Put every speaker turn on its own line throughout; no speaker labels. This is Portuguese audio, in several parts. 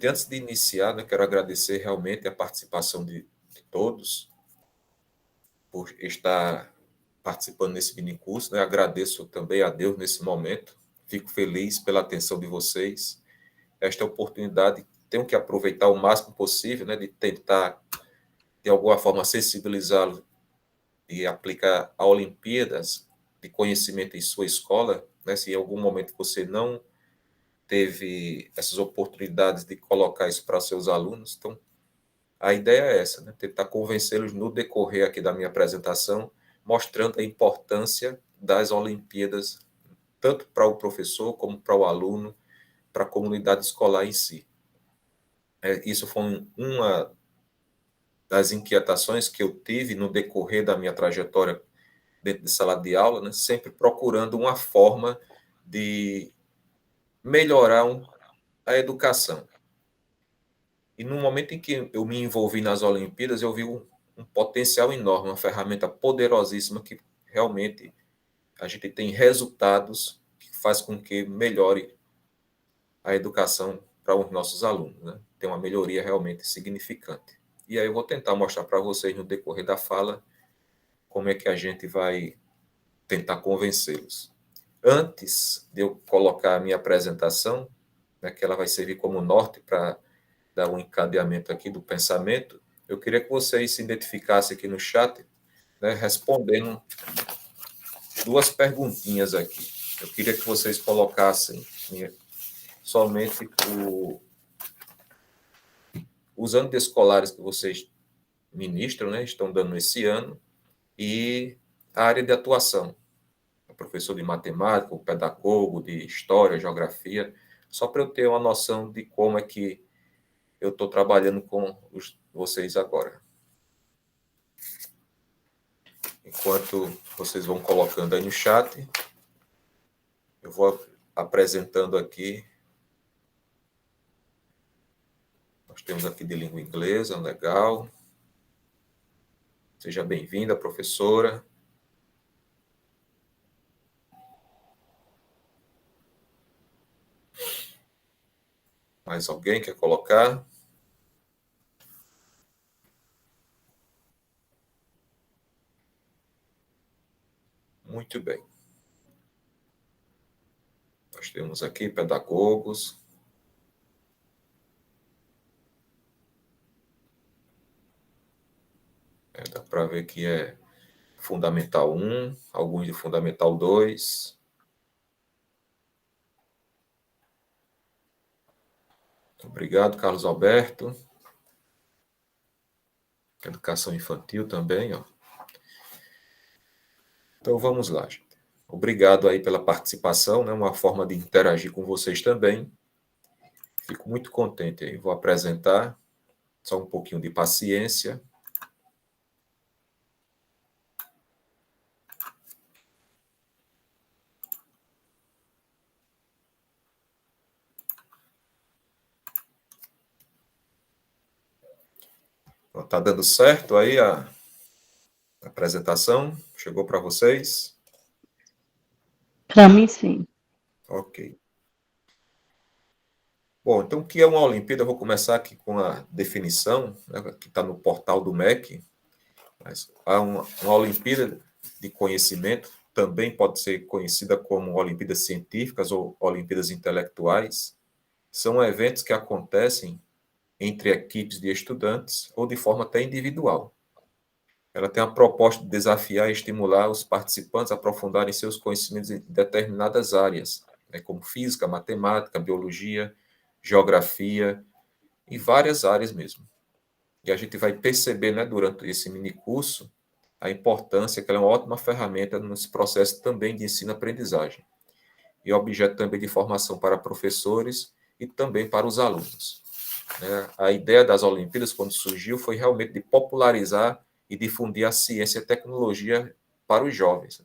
Gente, antes de iniciar, né, quero agradecer realmente a participação de todos por estar participando desse minicurso, né? Agradeço também a Deus nesse momento. Fico feliz pela atenção de vocês. Esta oportunidade tenho que aproveitar o máximo possível, né, de tentar, de alguma forma, sensibilizá-los e aplicar a Olimpíadas de conhecimento em sua escola, né? Se em algum momento você não teve essas oportunidades de colocar isso para seus alunos, então a ideia é essa, né? Tentar convencê-los no decorrer aqui da minha apresentação, mostrando a importância das Olimpíadas, tanto para o professor como para o aluno, para a comunidade escolar em si. Isso foi uma das inquietações que eu tive no decorrer da minha trajetória dentro de sala de aula, né? Sempre procurando uma forma de melhorar a educação. E no momento em que eu me envolvi nas Olimpíadas, eu vi um potencial enorme, uma ferramenta poderosíssima que realmente a gente tem resultados que faz com que melhore a educação para os nossos alunos, né? Tem uma melhoria realmente significante. E aí eu vou tentar mostrar para vocês no decorrer da fala como é que a gente vai tentar convencê-los. Antes de eu colocar a minha apresentação, né, que ela vai servir como norte para dar um encadeamento aqui do pensamento, eu queria que vocês se identificassem aqui no chat, né, respondendo duas perguntinhas aqui. Eu queria que vocês colocassem somente os anos escolares que vocês ministram, né, estão dando esse ano, e a área de atuação. O professor de matemática, o pedagogo de história, geografia, só para eu ter uma noção de como é que eu estou trabalhando com vocês agora. Enquanto vocês vão colocando aí no chat, eu vou apresentando aqui. Nós temos aqui de língua inglesa, legal. Seja bem-vinda, professora. Mais alguém quer colocar? Muito bem. Nós temos aqui pedagogos. Dá para ver que é Fundamental 1, alguns de Fundamental 2. Obrigado, Carlos Alberto. Educação infantil também, ó. Então vamos lá, gente. Obrigado aí pela participação, né? Uma forma de interagir com vocês também. Fico muito contente aí. Vou apresentar, só um pouquinho de paciência. Está dando certo aí a apresentação? Chegou para vocês?
Para mim, sim.
Ok. Bom, então, o que é uma Olimpíada? Eu vou começar aqui com a definição, né, que está no portal do MEC. Mas uma Olimpíada de conhecimento também pode ser conhecida como Olimpíadas Científicas ou Olimpíadas Intelectuais. São eventos que acontecem entre equipes de estudantes ou de forma até individual. Ela tem a proposta de desafiar e estimular os participantes a aprofundarem seus conhecimentos em determinadas áreas, né, como física, matemática, biologia, geografia e várias áreas mesmo. E a gente vai perceber, né, durante esse minicurso, a importância que ela é uma ótima ferramenta nesse processo também de ensino-aprendizagem. E objeto também de formação para professores e também para os alunos. A ideia das Olimpíadas, quando surgiu, foi realmente de popularizar e difundir a ciência e a tecnologia para os jovens.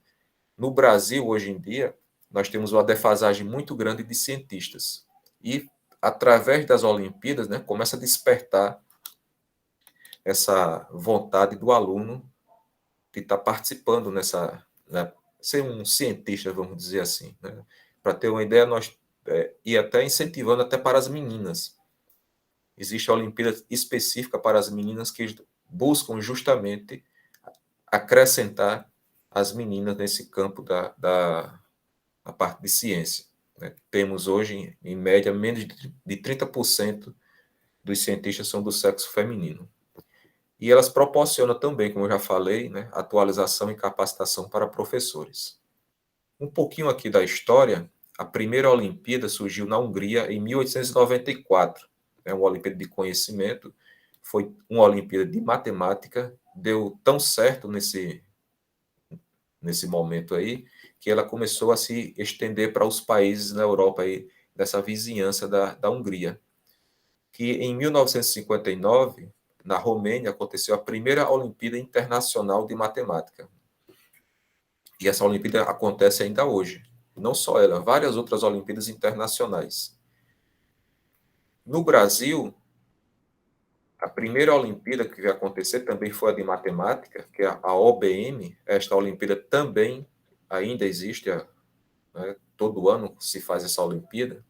No Brasil, hoje em dia, nós temos uma defasagem muito grande de cientistas. E, através das Olimpíadas, né, começa a despertar essa vontade do aluno de estar participando nessa, né, ser um cientista, vamos dizer assim. Né? Para ter uma ideia, nós e até incentivando até para as meninas. existe a Olimpíada específica para as meninas que buscam justamente acrescentar as meninas nesse campo da parte de ciência. Né? Temos hoje, em média, menos de 30% dos cientistas são do sexo feminino. E elas proporcionam também, como eu já falei, né, atualização e capacitação para professores. Um pouquinho aqui da história, a primeira Olimpíada surgiu na Hungria em 1894. É uma Olimpíada de conhecimento, foi uma Olimpíada de matemática, deu tão certo nesse momento aí, que ela começou a se estender para os países na Europa, aí, dessa vizinhança da Hungria. Que em 1959, na Romênia, aconteceu a primeira Olimpíada Internacional de Matemática. E essa Olimpíada acontece ainda hoje. Não só ela, várias outras Olimpíadas internacionais. No Brasil, a primeira Olimpíada que vai acontecer também foi a de matemática, que é a OBM. Esta Olimpíada também ainda existe, né? Todo ano se faz essa Olimpíada.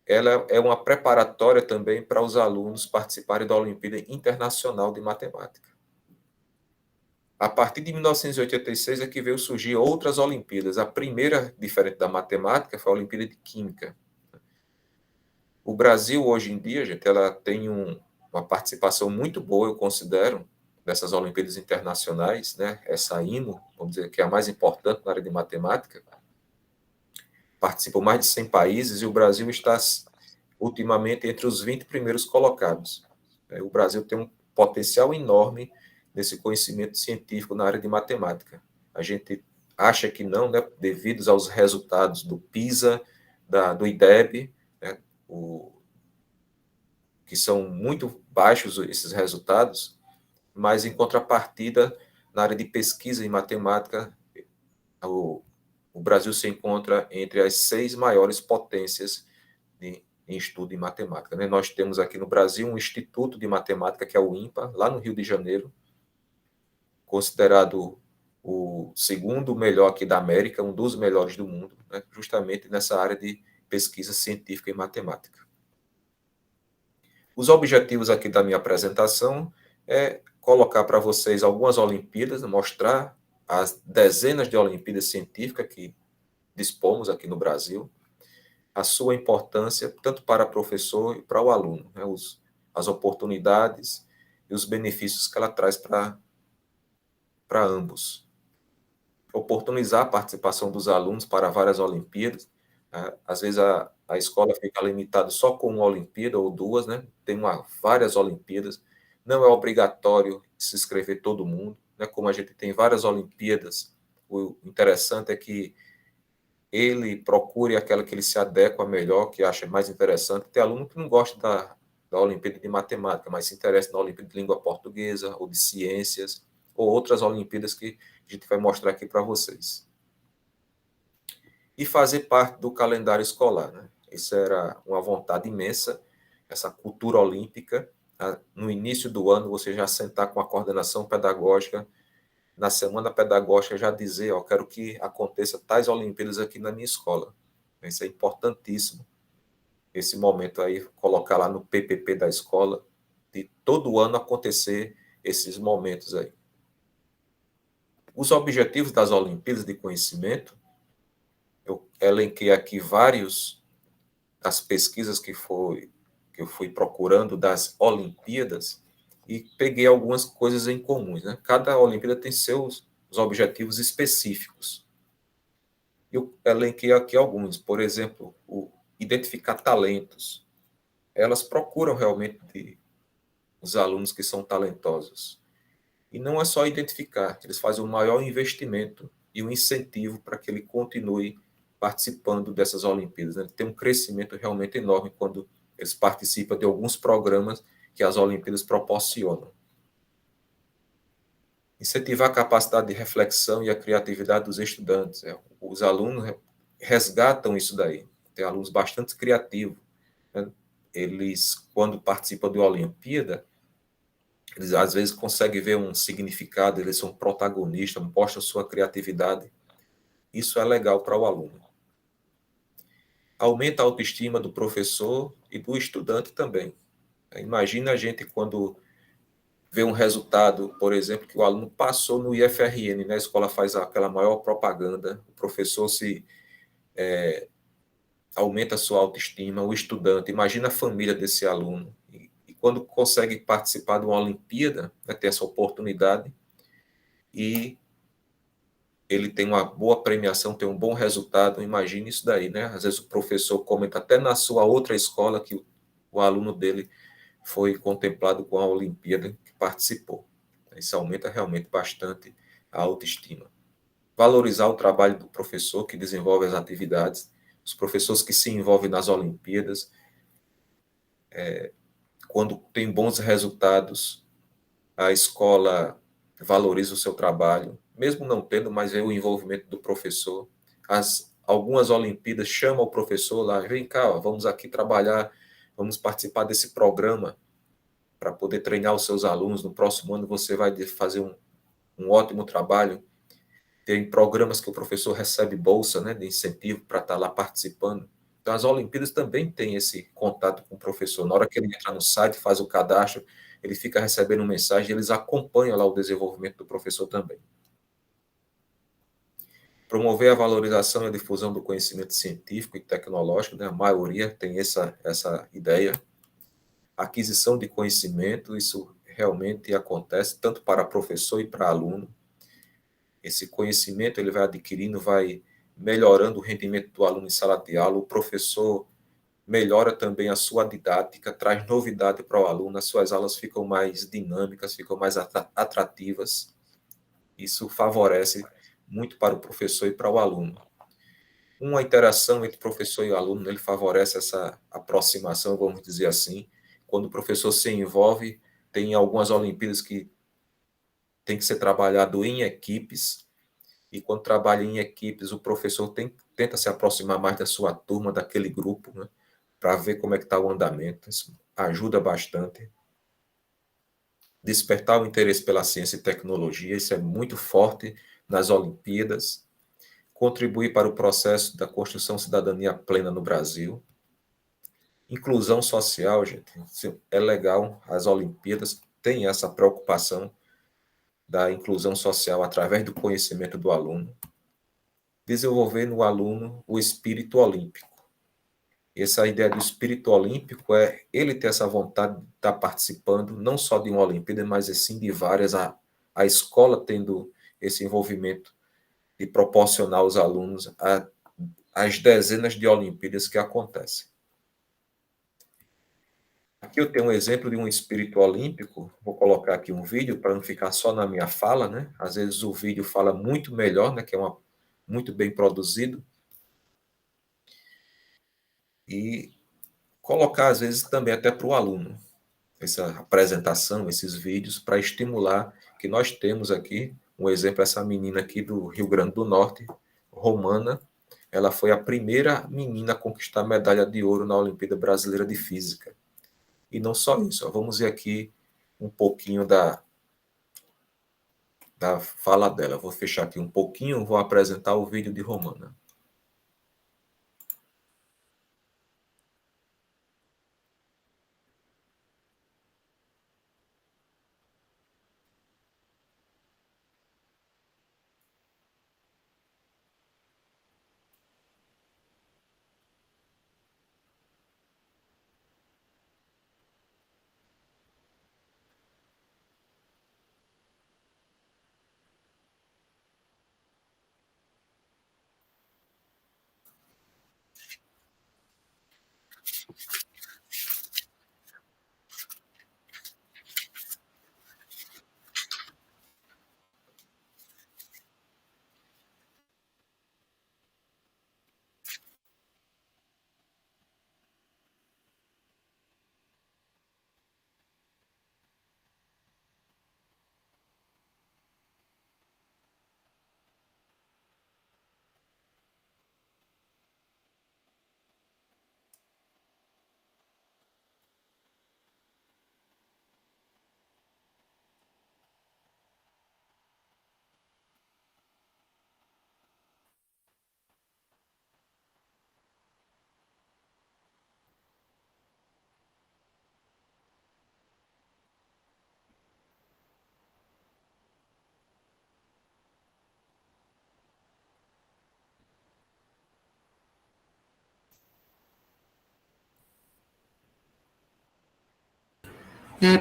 Ela é uma preparatória também para os alunos participarem da Olimpíada Internacional de Matemática. A partir de 1986 é que veio surgir outras Olimpíadas. A primeira, diferente da matemática, foi a Olimpíada de Química. O Brasil, hoje em dia, gente, ela tem uma participação muito boa, eu considero, dessas Olimpíadas Internacionais, né? Essa IMO, vamos dizer, que é a mais importante na área de matemática. Participam mais de 100 países e o Brasil está, ultimamente, entre os 20 primeiros colocados. O Brasil tem um potencial enorme nesse conhecimento científico na área de matemática. A gente acha que não, né, devido aos resultados do PISA, do IDEB, né, que são muito baixos esses resultados, mas, em contrapartida, na área de pesquisa em matemática, o Brasil se encontra entre as 6 maiores potências em estudo em matemática. Né? Nós temos aqui no Brasil um Instituto de Matemática, que é o INPA, lá no Rio de Janeiro, considerado o segundo melhor aqui da América, um dos melhores do mundo, né? Justamente nessa área de pesquisa científica em matemática. Os objetivos aqui da minha apresentação é colocar para vocês algumas Olimpíadas, mostrar as dezenas de Olimpíadas científicas que dispomos aqui no Brasil, a sua importância tanto para o professor e para o aluno, né? As oportunidades e os benefícios que ela traz para ambos. Oportunizar a participação dos alunos para várias Olimpíadas. Às vezes a escola fica limitada só com uma Olimpíada ou duas, né? Tem várias Olimpíadas. Não é obrigatório se inscrever todo mundo, né? Como a gente tem várias Olimpíadas, o interessante é que ele procure aquela que ele se adequa melhor, que acha mais interessante. Tem aluno que não gosta da Olimpíada de Matemática, mas se interessa na Olimpíada de Língua Portuguesa ou de Ciências, ou outras Olimpíadas que a gente vai mostrar aqui para vocês. E fazer parte do calendário escolar, né? Isso era uma vontade imensa, essa cultura olímpica. No início do ano, você já sentar com a coordenação pedagógica, na semana pedagógica já dizer, ó, quero que aconteça tais Olimpíadas aqui na minha escola. Isso é importantíssimo. Esse momento aí, colocar lá no PPP da escola, de todo ano acontecer esses momentos aí. Os objetivos das Olimpíadas de Conhecimento, eu elenquei aqui vários das pesquisas que eu fui procurando das Olimpíadas e peguei algumas coisas em comuns, né? Cada Olimpíada tem seus objetivos específicos. Eu elenquei aqui alguns, por exemplo, identificar talentos. Elas procuram realmente os alunos que são talentosos. E não é só identificar, eles fazem um maior investimento e um incentivo para que ele continue participando dessas Olimpíadas. Né? Tem um crescimento realmente enorme quando eles participam de alguns programas que as Olimpíadas proporcionam. Incentivar a capacidade de reflexão e a criatividade dos estudantes. Os alunos resgatam isso daí. Tem alunos bastante criativos. Né? Eles, quando participam de uma Olimpíada, eles às vezes conseguem ver um significado, eles são protagonistas, mostram sua criatividade. Isso é legal para o aluno. aumenta a autoestima do professor e do estudante também. Imagina a gente quando vê um resultado, por exemplo, que o aluno passou no IFRN, né? A escola faz aquela maior propaganda, o professor se aumenta a sua autoestima, o estudante, imagina a família desse aluno, e quando consegue participar de uma Olimpíada, né, ter essa oportunidade, e ele tem uma boa premiação, tem um bom resultado, imagine isso daí, né? Às vezes o professor comenta até na sua outra escola que o aluno dele foi contemplado com a Olimpíada que participou. Isso aumenta realmente bastante a autoestima. Valorizar o trabalho do professor que desenvolve as atividades, os professores que se envolvem nas Olimpíadas, quando tem bons resultados, a escola valoriza o seu trabalho, mesmo não tendo, mas é o envolvimento do professor. Algumas Olimpíadas chamam o professor lá, vem cá, ó, vamos aqui trabalhar, vamos participar desse programa para poder treinar os seus alunos. No próximo ano você vai fazer um ótimo trabalho. Tem programas que o professor recebe bolsa, né, de incentivo para estar lá participando. Então, as Olimpíadas também têm esse contato com o professor. Na hora que ele entra no site, faz o cadastro, ele fica recebendo mensagem, eles acompanham lá o desenvolvimento do professor também. Promover a valorização e a difusão do conhecimento científico e tecnológico, né? A maioria tem essa ideia. Aquisição de conhecimento, isso realmente acontece tanto para professor e para aluno. Esse conhecimento ele vai adquirindo, vai melhorando o rendimento do aluno em sala de aula, o professor melhora também a sua didática, traz novidade para o aluno, as suas aulas ficam mais dinâmicas, ficam mais atrativas. Isso favorece muito para o professor e para o aluno. Uma interação entre professor e aluno, ele favorece essa aproximação, vamos dizer assim. Quando o professor se envolve, tem algumas Olimpíadas que tem que ser trabalhado em equipes, e quando trabalha em equipes, o professor tenta se aproximar mais da sua turma, daquele grupo, né, para ver como é que está o andamento. Isso ajuda bastante. Despertar o interesse pela ciência e tecnologia, isso é muito forte nas Olimpíadas. Contribuir para o processo da construção de cidadania plena no Brasil. Inclusão social, gente, é legal, as Olimpíadas têm essa preocupação da inclusão social através do conhecimento do aluno. Desenvolver no aluno o espírito olímpico. Essa ideia do espírito olímpico é ele ter essa vontade de estar participando, não só de uma Olimpíada, mas sim de várias, a escola tendo esse envolvimento de proporcionar aos alunos as dezenas de Olimpíadas que acontecem. Aqui eu tenho um exemplo de um espírito olímpico, vou colocar aqui um vídeo para não ficar só na minha fala, né? Às vezes o vídeo fala muito melhor, né? Que é muito bem produzido. E colocar, às vezes, também até para o aluno, essa apresentação, esses vídeos, para estimular, que nós temos aqui, um exemplo, essa menina aqui do Rio Grande do Norte, Romana, ela foi a primeira menina a conquistar a medalha de ouro na Olimpíada Brasileira de Física. E não só isso, ó, vamos ver aqui um pouquinho da fala dela. Vou fechar aqui um pouquinho, vou apresentar o vídeo de Romana.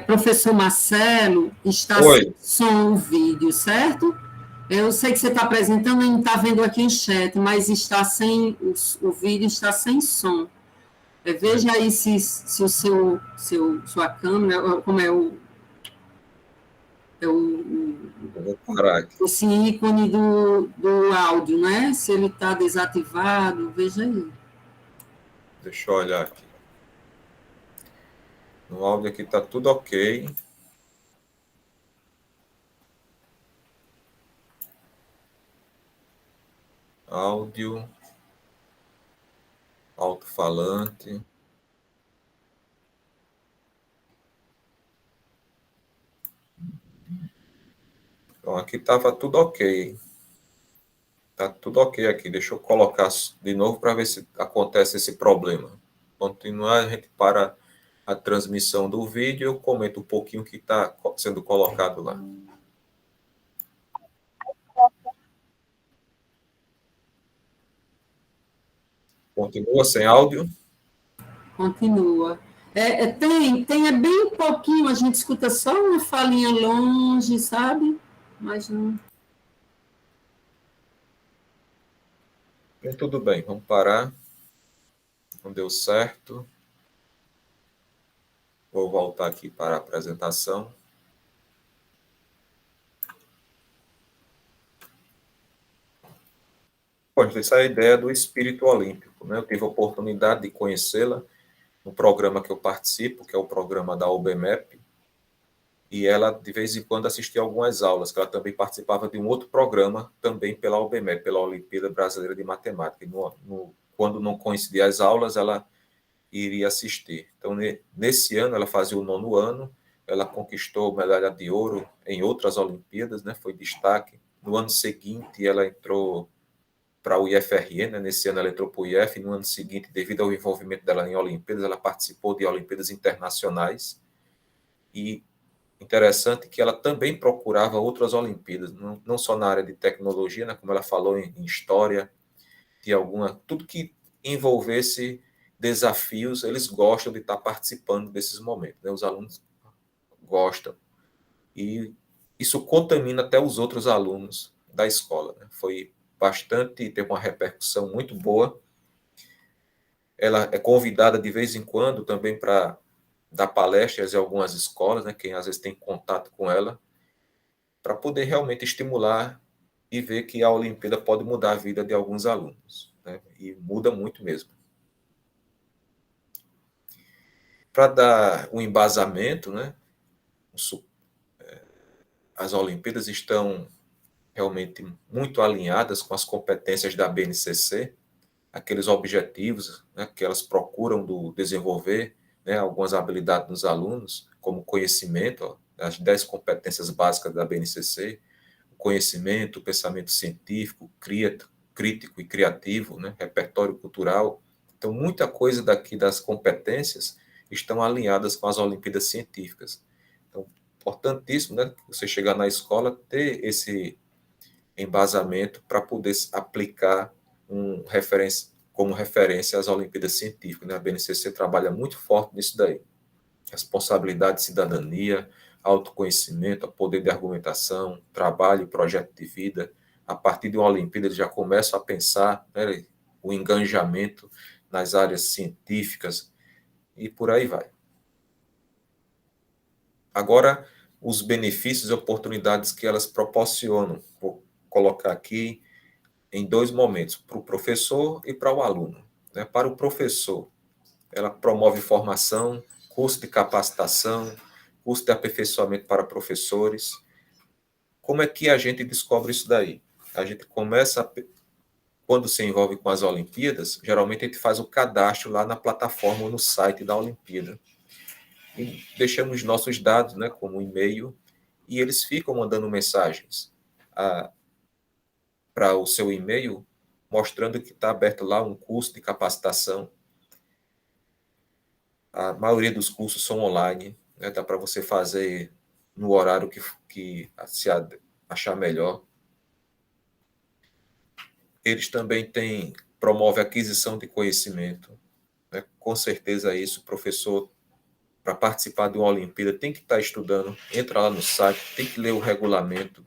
Professor Marcelo, está
Oi,
sem som o vídeo, certo? Eu sei que você está apresentando e não está vendo aqui em chat, mas está sem, o vídeo está sem som. Veja aí se o sua câmera, como
eu vou parar aqui.
esse ícone do áudio, né? Se ele está desativado, veja aí.
Deixa eu olhar aqui. No áudio aqui está tudo ok. Áudio, alto-falante. Então, aqui estava tudo ok. Está tudo ok aqui. Deixa eu colocar de novo para ver se acontece esse problema. Continuar, a gente para a transmissão do vídeo, eu comento um pouquinho o que está sendo colocado lá. Continua sem áudio?
Continua. Tem, é bem pouquinho, a gente escuta só uma falinha longe, sabe? Mas não.
Tudo bem, vamos parar. Não deu certo. Vou voltar aqui para a apresentação. Pois, essa é a ideia do espírito olímpico, né? Eu tive a oportunidade de conhecê-la no programa que eu participo, que é o programa da UBMEP, e ela, de vez em quando, assistia algumas aulas, que ela também participava de um outro programa, também pela UBMEP, pela Olimpíada Brasileira de Matemática. E quando não coincidia as aulas, ela iria assistir. Então, nesse ano, ela fazia o 9º ano, ela conquistou medalha de ouro em outras Olimpíadas, né? Foi destaque. No ano seguinte, ela entrou para o IFRN, né? Nesse ano ela entrou para o IF, e no ano seguinte, devido ao envolvimento dela em Olimpíadas, ela participou de Olimpíadas internacionais, e interessante que ela também procurava outras Olimpíadas, não só na área de tecnologia, né? Como ela falou, em história, de tudo que envolvesse desafios, eles gostam de estar participando desses momentos, né? Os alunos gostam, e isso contamina até os outros alunos da escola, né? Foi bastante, teve uma repercussão muito boa. Ela é convidada de vez em quando também para dar palestras em algumas escolas, né? Quem às vezes tem contato com ela, para poder realmente estimular e ver que a Olimpíada pode mudar a vida de alguns alunos, né? E muda muito mesmo. Para dar um embasamento, né? As Olimpíadas estão realmente muito alinhadas com as competências da BNCC, aqueles objetivos, né, que elas procuram desenvolver, né, algumas habilidades nos alunos, como conhecimento, ó, as 10 competências básicas da BNCC, o conhecimento, o pensamento científico, crítico e criativo, né, repertório cultural. Então, muita coisa daqui das competências estão alinhadas com as Olimpíadas Científicas. Então, importantíssimo, né, você chegar na escola, ter esse embasamento para poder aplicar como referência às Olimpíadas Científicas, né? A BNCC trabalha muito forte nisso daí. Responsabilidade, cidadania, autoconhecimento, poder de argumentação, trabalho e projeto de vida. A partir de uma Olimpíada, eles já começam a pensar, né, o engajamento nas áreas científicas e por aí vai. Agora, os benefícios e oportunidades que elas proporcionam. Vou colocar aqui em 2 momentos, para o professor e para o aluno, né? Para o professor, ela promove formação, curso de capacitação, curso de aperfeiçoamento para professores. Como é que a gente descobre isso daí? A gente começa, quando se envolve com as Olimpíadas, geralmente a gente faz o cadastro lá na plataforma ou no site da Olimpíada. E deixamos nossos dados, né, como e-mail, e eles ficam mandando mensagens para o seu e-mail, mostrando que está aberto lá um curso de capacitação. A maioria dos cursos são online, né? Dá para você fazer no horário que se achar melhor. Eles também promovem a aquisição de conhecimento, né? Com certeza isso, o professor para participar de uma Olimpíada, tem que estar estudando, entra lá no site, tem que ler o regulamento,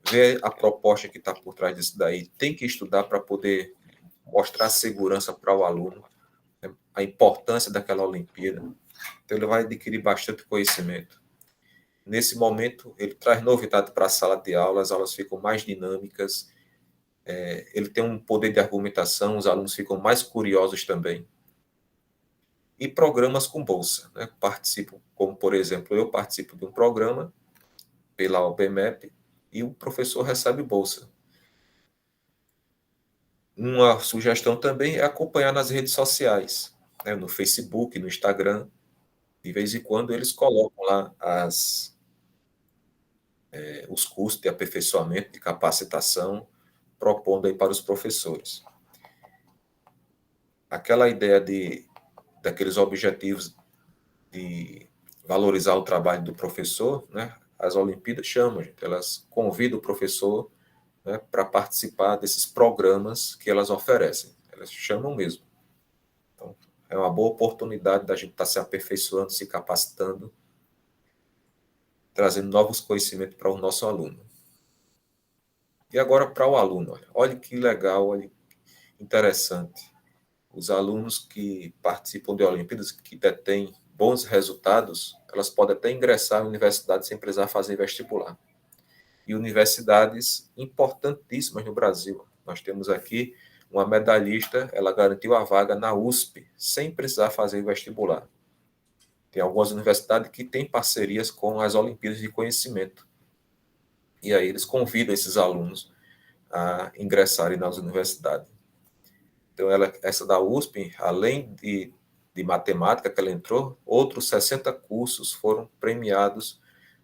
ver a proposta que está por trás disso daí, tem que estudar para poder mostrar segurança para o aluno, né, a importância daquela Olimpíada. Então, ele vai adquirir bastante conhecimento. Nesse momento, ele traz novidade para a sala de aula, as aulas ficam mais dinâmicas, ele tem um poder de argumentação, os alunos ficam mais curiosos também. E programas com bolsa, né? Participo, como por exemplo, eu participo de um programa pela OBMEP e o professor recebe bolsa. Uma sugestão também é acompanhar nas redes sociais, né? No Facebook, no Instagram. De vez em quando eles colocam lá os cursos de aperfeiçoamento, de capacitação, propondo aí para os professores. Aquela ideia daqueles objetivos de valorizar o trabalho do professor, né? As Olimpíadas chamam, gente, elas convidam o professor, né, para participar desses programas que elas oferecem. Elas chamam mesmo. Então, é uma boa oportunidade da gente estar se aperfeiçoando, se capacitando, trazendo novos conhecimentos para o nosso aluno. E agora para o aluno, olha que legal, olha que interessante. Os alunos que participam de Olimpíadas, que detêm bons resultados, elas podem até ingressar na universidade sem precisar fazer vestibular. E universidades importantíssimas no Brasil. Nós temos aqui uma medalhista, ela garantiu a vaga na USP, sem precisar fazer vestibular. Tem algumas universidades que têm parcerias com as Olimpíadas de Conhecimento. E aí eles convidam esses alunos a ingressarem nas universidades. Então, essa da USP, além de matemática que ela entrou, outros 60 cursos foram premiados,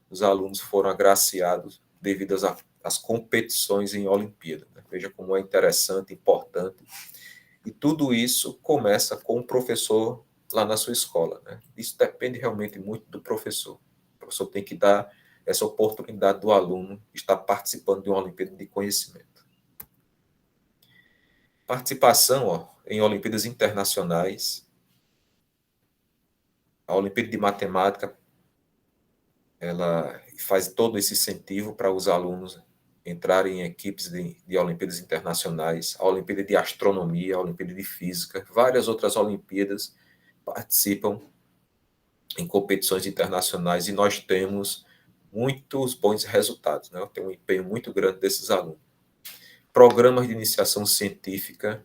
os alunos foram agraciados devido às competições em Olimpíada. Né? Veja como é interessante, importante. E tudo isso começa com o professor lá na sua escola. Né? Isso depende realmente muito do professor. O professor tem que dar essa oportunidade do aluno estar participando de uma Olimpíada de Conhecimento. Participação em Olimpíadas internacionais. A Olimpíada de Matemática, ela faz todo esse incentivo para os alunos entrarem em equipes de Olimpíadas internacionais, a Olimpíada de Astronomia, a Olimpíada de Física, várias outras Olimpíadas participam em competições internacionais e nós temos muitos bons resultados, né? Tem um empenho muito grande desses alunos. Programas de iniciação científica,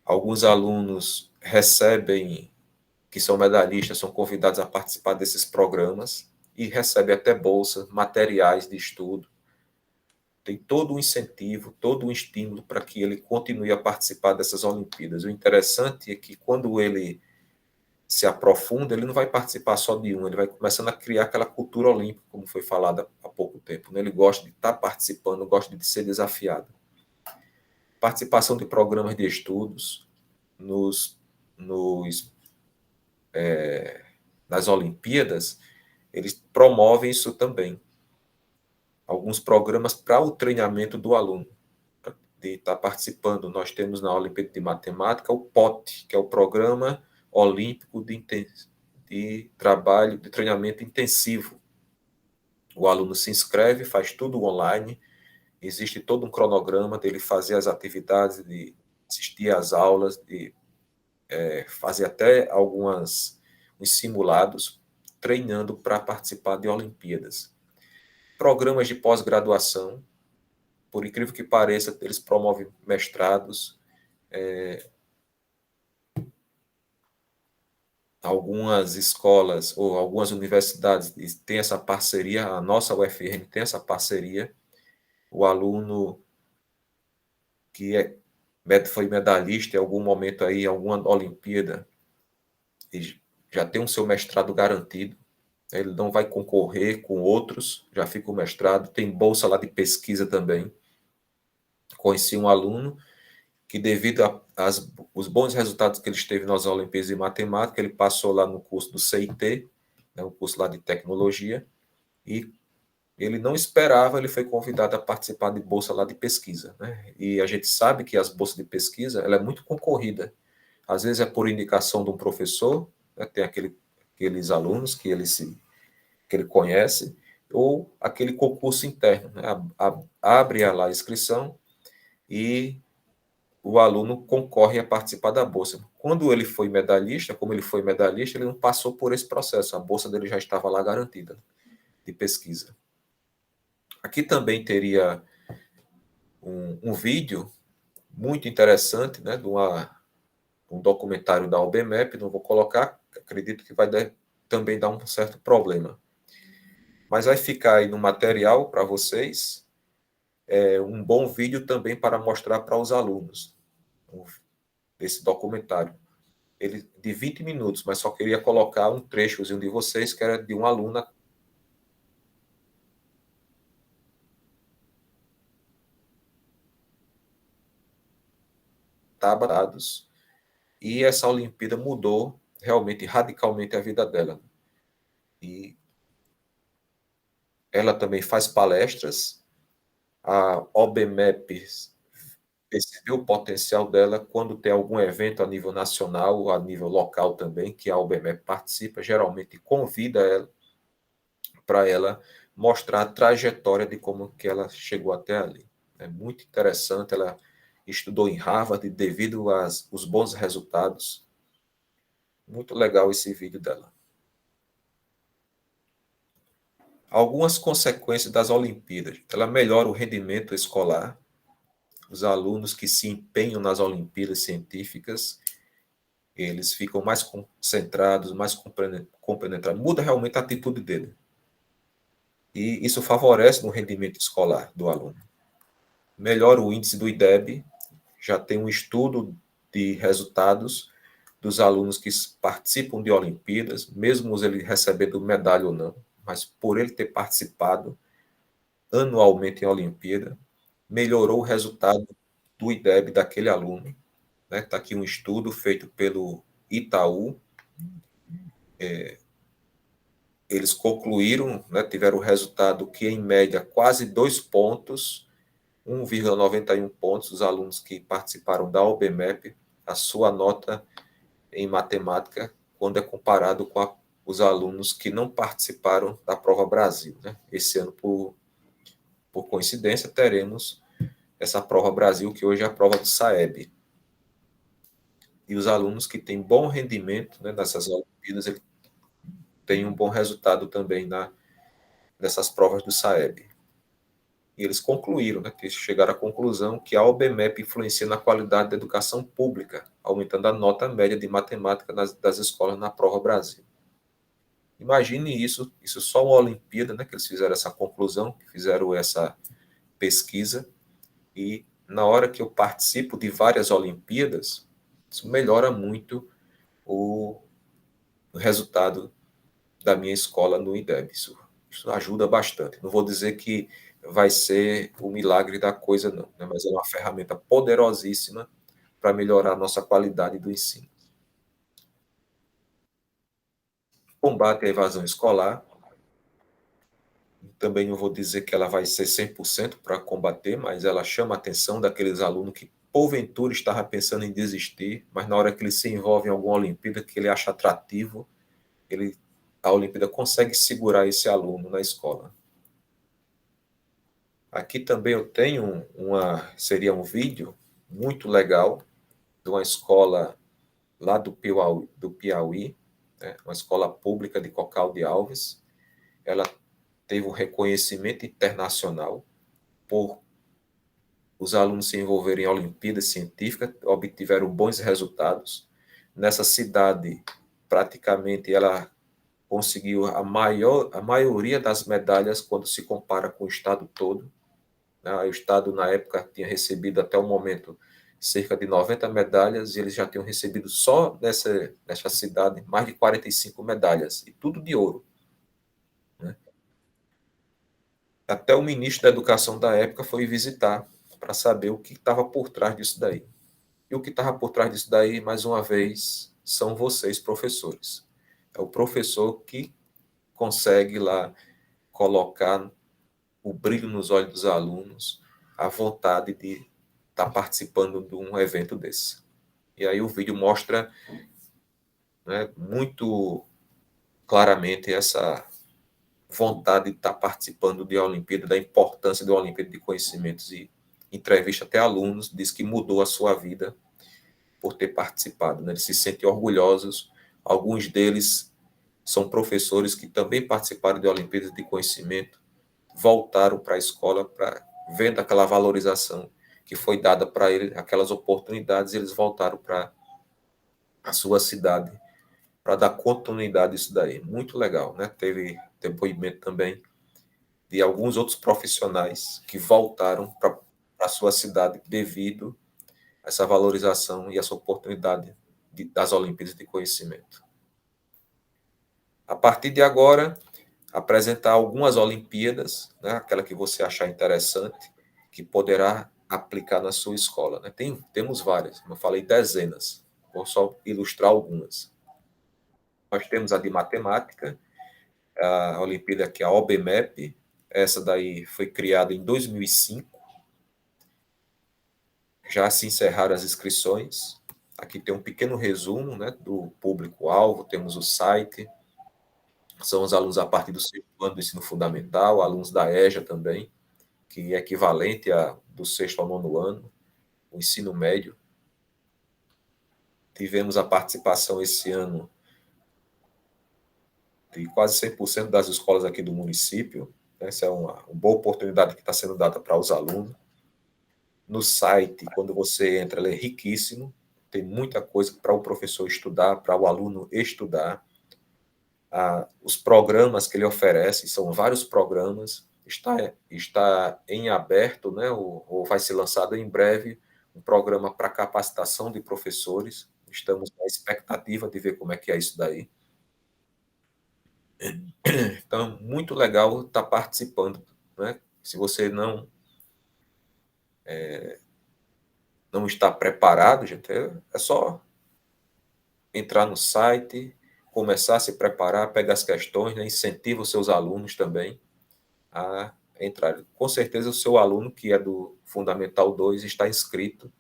alguns alunos recebem, que são medalhistas, são convidados a participar desses programas e recebem até bolsa, materiais de estudo. Tem todo um incentivo, todo um estímulo para que ele continue a participar dessas Olimpíadas. O interessante é que quando ele se aprofunda, ele não vai participar só de um, ele vai começando a criar aquela cultura olímpica, como foi falado há pouco tempo. Né? Ele gosta de estar participando, gosta de ser desafiado. Participação de programas de estudos nas Olimpíadas, eles promovem isso também. Alguns programas para o treinamento do aluno, de estar participando. Nós temos na Olimpíada de Matemática o POT, que é o Programa Olímpico de Trabalho, de Treinamento Intensivo. O aluno se inscreve, faz tudo online, existe todo um cronograma dele fazer as atividades, de assistir às aulas, de fazer até uns simulados, treinando para participar de Olimpíadas. Programas de pós-graduação, por incrível que pareça, eles promovem mestrados, algumas escolas ou algumas universidades têm essa parceria, a nossa UFRN tem essa parceria, o aluno que foi medalhista em algum momento aí, em alguma Olimpíada, ele já tem o seu mestrado garantido, ele não vai concorrer com outros, já fica o mestrado, tem bolsa lá de pesquisa também. Conheci um aluno que, devido aos bons resultados que ele teve nas Olimpíadas de Matemática, ele passou lá no curso do CIT, né, um curso lá de tecnologia, e ele não esperava, ele foi convidado a participar de bolsa lá de pesquisa. Né? E a gente sabe que as bolsas de pesquisa, ela é muito concorrida. Às vezes é por indicação de um professor, né, tem aqueles alunos que ele conhece, ou aquele concurso interno, né? Abre lá a inscrição e o aluno concorre a participar da bolsa. Quando ele foi medalhista, como ele foi medalhista, ele não passou por esse processo, a bolsa dele já estava lá garantida de pesquisa. Aqui também teria um vídeo muito interessante, né, um documentário da OBMEP, não vou colocar, acredito que vai também dar um certo problema. Mas vai ficar aí no material para vocês, um bom vídeo também para mostrar para os alunos desse documentário. Ele de 20 minutos, mas só queria colocar um trechozinho de vocês, que era de uma aluna dados, e essa Olimpíada mudou realmente radicalmente a vida dela. E ela também faz palestras, a OBMEP percebeu o potencial dela quando tem algum evento a nível nacional ou a nível local também, que a OBMEP participa, geralmente convida ela para ela mostrar a trajetória de como que ela chegou até ali. É muito interessante, ela estudou em Harvard devido aos bons resultados. Muito legal esse vídeo dela. Algumas consequências das Olimpíadas. Ela melhora o rendimento escolar. Os alunos que se empenham nas Olimpíadas científicas, eles ficam mais concentrados, mais compenetrados. Muda realmente a atitude dele. E isso favorece no rendimento escolar do aluno. Melhora o índice do IDEB. Já tem um estudo de resultados dos alunos que participam de Olimpíadas, mesmo ele recebendo medalha ou não, mas por ele ter participado anualmente em Olimpíada, melhorou o resultado do IDEB daquele aluno. Está aqui um estudo feito pelo Itaú. Eles concluíram, né, tiveram o resultado que, em média, quase 2 pontos, 1,91 pontos, os alunos que participaram da OBMEP, a sua nota em matemática, quando é comparado com os alunos que não participaram da Prova Brasil. Né? Esse ano, por coincidência, teremos essa Prova Brasil, que hoje é a prova do SAEB. E os alunos que têm bom rendimento, né, nessas Olimpíadas, ele tem um bom resultado também nessas provas do SAEB. E eles concluíram, né, que chegaram à conclusão que a OBMEP influencia na qualidade da educação pública, aumentando a nota média de matemática das escolas na Prova Brasil. Imagine isso só uma Olimpíada, né, que eles fizeram essa conclusão, fizeram essa pesquisa, e na hora que eu participo de várias Olimpíadas, isso melhora muito o resultado da minha escola no IDEB. Isso ajuda bastante. Não vou dizer que vai ser o milagre da coisa, não, né? Mas é uma ferramenta poderosíssima para melhorar a nossa qualidade do ensino. Combate à evasão escolar. Também não vou dizer que ela vai ser 100% para combater, mas ela chama a atenção daqueles alunos que, porventura, estavam pensando em desistir, mas na hora que ele se envolve em alguma Olimpíada que ele acha atrativo, a Olimpíada consegue segurar esse aluno na escola. Aqui também eu tenho seria um vídeo muito legal de uma escola lá do Piauí, né, uma escola pública de Cocal de Alves. Ela teve um reconhecimento internacional por os alunos se envolverem em Olimpíadas científicas, obtiveram bons resultados. Nessa cidade, praticamente, ela conseguiu a maioria das medalhas quando se compara com o estado todo. O estado, na época, tinha recebido até o momento cerca de 90 medalhas, e eles já tinham recebido só nessa cidade mais de 45 medalhas, e tudo de ouro. Né? Até o ministro da Educação da época foi visitar para saber o que estava por trás disso daí. E o que estava por trás disso daí, mais uma vez, são vocês, professores. É o professor que consegue lá colocar o brilho nos olhos dos alunos, a vontade de estar participando de um evento desse. E aí o vídeo mostra, né, muito claramente essa vontade de estar participando de Olimpíada, da importância da Olimpíada de Conhecimentos, e entrevista até alunos, diz que mudou a sua vida por ter participado, né? Eles se sentem orgulhosos, alguns deles são professores que também participaram de Olimpíadas de Conhecimento, voltaram para a escola, vendo aquela valorização que foi dada para eles, aquelas oportunidades, eles voltaram para a sua cidade para dar continuidade a isso daí. Muito legal, né? Teve depoimento também de alguns outros profissionais que voltaram para a sua cidade devido a essa valorização e essa oportunidade das Olimpíadas de Conhecimento. A partir de agora, apresentar algumas Olimpíadas, né? Aquela que você achar interessante, que poderá aplicar na sua escola, né? Temos várias, como eu falei, dezenas. Vou só ilustrar algumas. Nós temos a de matemática, a Olimpíada que é a OBMEP, essa daí foi criada em 2005, já se encerraram as inscrições, aqui tem um pequeno resumo, né, do público-alvo, temos o site, são os alunos a partir do 6º ano do ensino fundamental, alunos da EJA também, que é equivalente do 6º ao 9º ano, o ensino médio. Tivemos a participação esse ano de quase 100% das escolas aqui do município. Essa é uma boa oportunidade que está sendo dada para os alunos. No site, quando você entra, ele é riquíssimo, tem muita coisa para o professor estudar, para o aluno estudar. Os programas que ele oferece, são vários programas, está em aberto, né, ou vai ser lançado em breve, um programa para capacitação de professores. Estamos na expectativa de ver como é que é isso daí. Então, muito legal estar participando, né? Se você não está preparado, gente, é só entrar no site, começar a se preparar, pegar as questões, né? Incentiva os seus alunos também a entrar. Com certeza, o seu aluno, que é do Fundamental 2, está inscrito,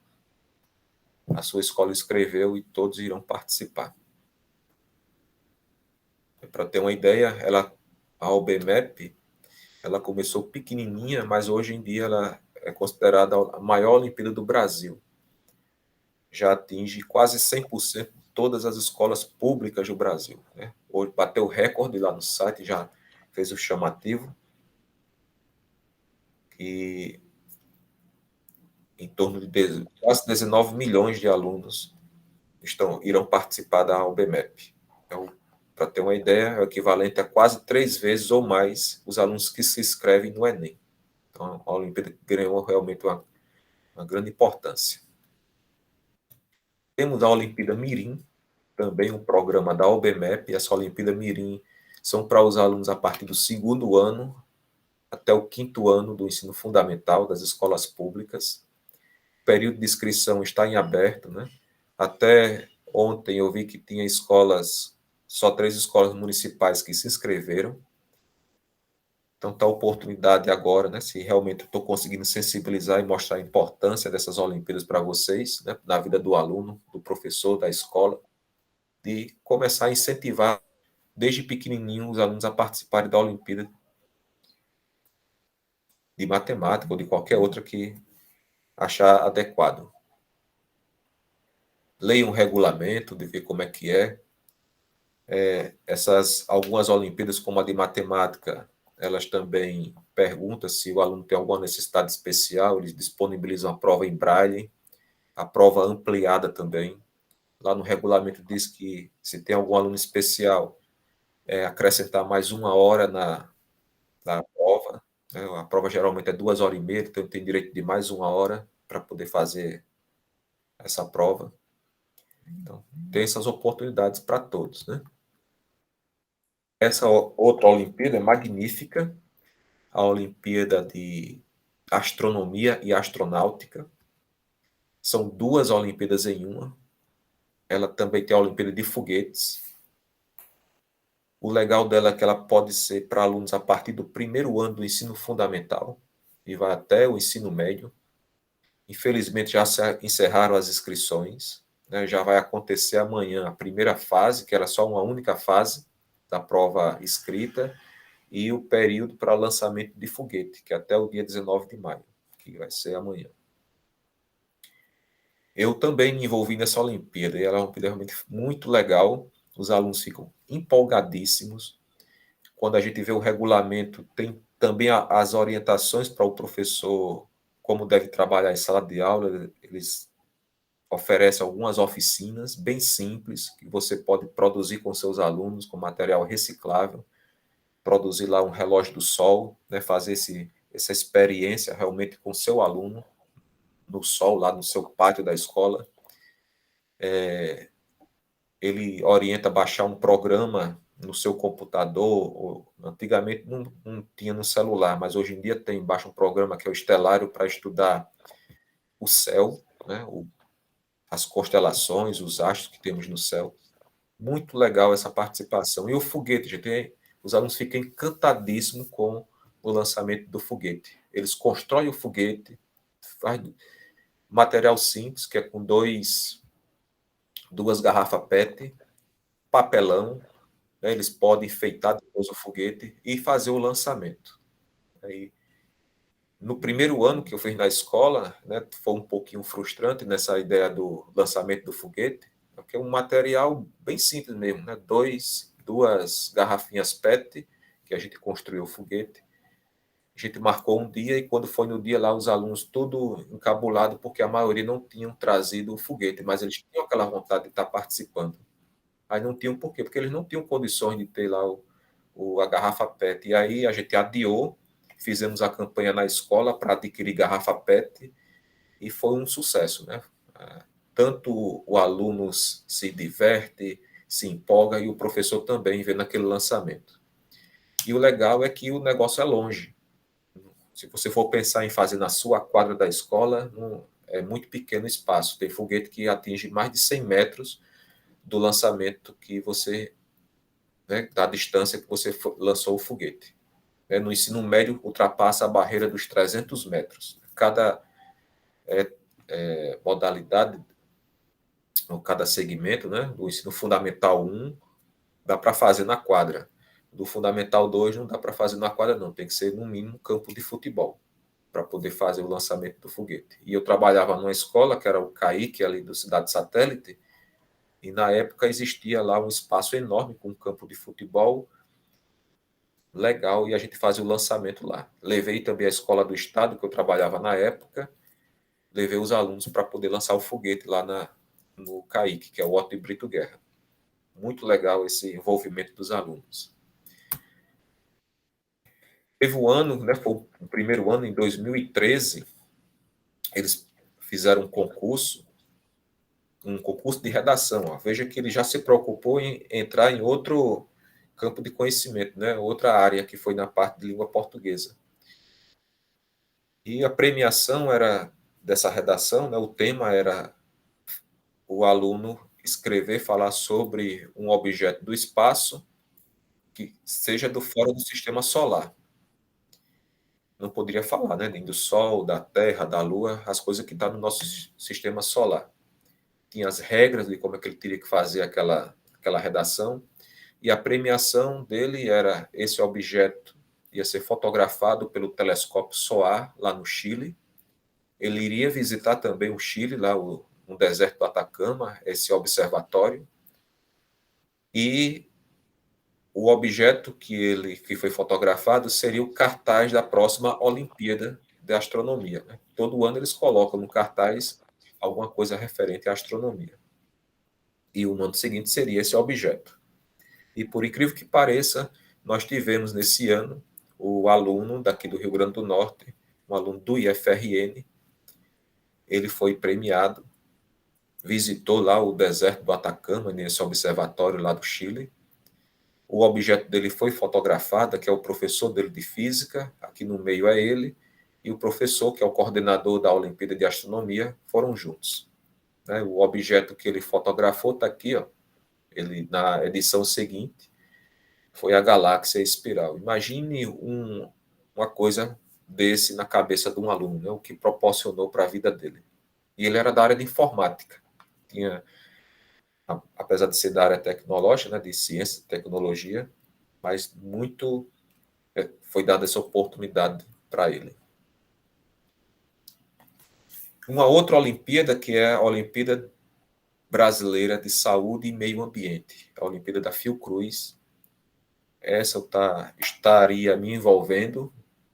a sua escola escreveu e todos irão participar. Para ter uma ideia, a OBMEP, ela começou pequenininha, mas hoje em dia ela é considerada a maior Olimpíada do Brasil. Já atinge quase 100% de todas as escolas públicas do Brasil, né? Hoje bateu o recorde lá no site, já fez o chamativo, e em torno de quase 19 milhões de alunos irão participar da OBMEP. Então, para ter uma ideia, é o equivalente a quase 3 vezes ou mais os alunos que se inscrevem no Enem. Então, a Olimpíada ganhou realmente uma grande importância. Temos a Olimpíada Mirim, também um programa da OBMEP. Essa Olimpíada Mirim são para os alunos a partir do 2º ano até o 5º ano do ensino fundamental das escolas públicas. O período de inscrição está em aberto, né? Até ontem eu vi que tinha só 3 escolas municipais que se inscreveram. Então, está a oportunidade agora, né, se realmente estou conseguindo sensibilizar e mostrar a importância dessas Olimpíadas para vocês, né, na vida do aluno, do professor, da escola, de começar a incentivar, desde pequenininho, os alunos a participarem da Olimpíada de matemática ou de qualquer outra que achar adequado. Leia um regulamento, de ver como é que é. Algumas Olimpíadas, como a de matemática, elas também perguntam se o aluno tem alguma necessidade especial, eles disponibilizam a prova em braille, a prova ampliada também. Lá no regulamento diz que se tem algum aluno especial, acrescentar mais 1 hora na prova, né? A prova geralmente é 2h30, então tem direito de mais 1 hora para poder fazer essa prova. Então, tem essas oportunidades para todos, né? Essa outra Olimpíada é magnífica, a Olimpíada de Astronomia e Astronáutica. São 2 Olimpíadas em uma. Ela também tem a Olimpíada de Foguetes. O legal dela é que ela pode ser para alunos a partir do 1º ano do ensino fundamental e vai até o ensino médio. Infelizmente, já se encerraram as inscrições, né? Já vai acontecer amanhã a primeira fase, que era só uma única fase, da prova escrita e o período para lançamento de foguete, que é até o dia 19 de maio, que vai ser amanhã. Eu também me envolvi nessa Olimpíada, e ela é uma Olimpíada realmente muito legal, os alunos ficam empolgadíssimos. Quando a gente vê o regulamento, tem também as orientações para o professor, como deve trabalhar em sala de aula, eles oferecem algumas oficinas bem simples, que você pode produzir com seus alunos, com material reciclável, produzir lá um relógio do sol, né, fazer essa experiência realmente com seu aluno, no sol, lá no seu pátio da escola. Ele orienta a baixar um programa no seu computador. Antigamente não tinha no celular, mas hoje em dia tem. Baixa um programa que é o Estelário para estudar o céu, né, as constelações, os astros que temos no céu. Muito legal essa participação. E o foguete, gente, os alunos ficam encantadíssimos com o lançamento do foguete. Eles constroem o foguete, faz material simples, que é com duas garrafas PET, papelão, né, eles podem enfeitar depois o foguete e fazer o lançamento. Aí, no primeiro ano que eu fiz na escola, né, foi um pouquinho frustrante nessa ideia do lançamento do foguete, porque é um material bem simples mesmo, né, duas garrafinhas PET, que a gente construiu o foguete. A gente marcou um dia e quando foi no dia lá, os alunos tudo encabulado, porque a maioria não tinham trazido o foguete, mas eles tinham aquela vontade de estar participando. Aí não tinham por quê? Porque eles não tinham condições de ter lá a garrafa PET. E aí a gente adiou, fizemos a campanha na escola para adquirir garrafa PET e foi um sucesso, né? Tanto o aluno se diverte, se empolga e o professor também vendo aquele lançamento. E o legal é que o negócio é longe. Se você for pensar em fazer na sua quadra da escola, é muito pequeno o espaço. Tem foguete que atinge mais de 100 metros do lançamento que você, né, da distância que você lançou o foguete. No ensino médio, ultrapassa a barreira dos 300 metros. Cada modalidade, ou cada segmento, né, do ensino fundamental 1, dá para fazer na quadra. Do fundamental 2 não dá para fazer na quadra, não. Tem que ser, no mínimo, campo de futebol para poder fazer o lançamento do foguete. E eu trabalhava numa escola, que era o CAIC, ali do Cidade Satélite, e na época existia lá um espaço enorme com um campo de futebol legal e a gente fazia o lançamento lá. Levei também a escola do estado que eu trabalhava na época, levei os alunos para poder lançar o foguete lá no CAIC, que é o Otto de Brito Guerra. Muito legal esse envolvimento dos alunos. Teve um ano, né, foi o primeiro ano, em 2013, eles fizeram um concurso de redação. Ó. Veja que ele já se preocupou em entrar em outro campo de conhecimento, né? Outra área que foi na parte de língua portuguesa. E a premiação era dessa redação, né? O tema era o aluno escrever, falar sobre um objeto do espaço que seja fora do sistema solar. Não poderia falar, né? Nem do Sol, da Terra, da Lua, as coisas que estão no nosso sistema solar. Tinha as regras de como é que ele teria que fazer aquela redação, e a premiação dele era esse objeto ia ser fotografado pelo telescópio SOAR, lá no Chile. Ele iria visitar também o Chile, lá no deserto do Atacama, esse observatório, e o objeto que foi fotografado seria o cartaz da próxima Olimpíada de Astronomia. Né? Todo ano eles colocam no cartaz alguma coisa referente à astronomia. E o ano seguinte seria esse objeto. E por incrível que pareça, nós tivemos nesse ano o aluno daqui do Rio Grande do Norte, um aluno do IFRN, ele foi premiado, visitou lá o deserto do Atacama, nesse observatório lá do Chile. O objeto dele foi fotografado, que é o professor dele de física, aqui no meio é ele, e o professor, que é o coordenador da Olimpíada de Astronomia, foram juntos. O objeto que ele fotografou está aqui, ó. Ele, na edição seguinte, foi a galáxia espiral. Imagine uma coisa desse na cabeça de um aluno, né? O que proporcionou para a vida dele. E ele era da área de informática. Apesar de ser da área tecnológica, né, de ciência e tecnologia, mas foi dada essa oportunidade para ele. Uma outra Olimpíada, que é a Olimpíada Brasileira de Saúde e Meio Ambiente, a Olimpíada da Fiocruz. Essa eu estaria me envolvendo,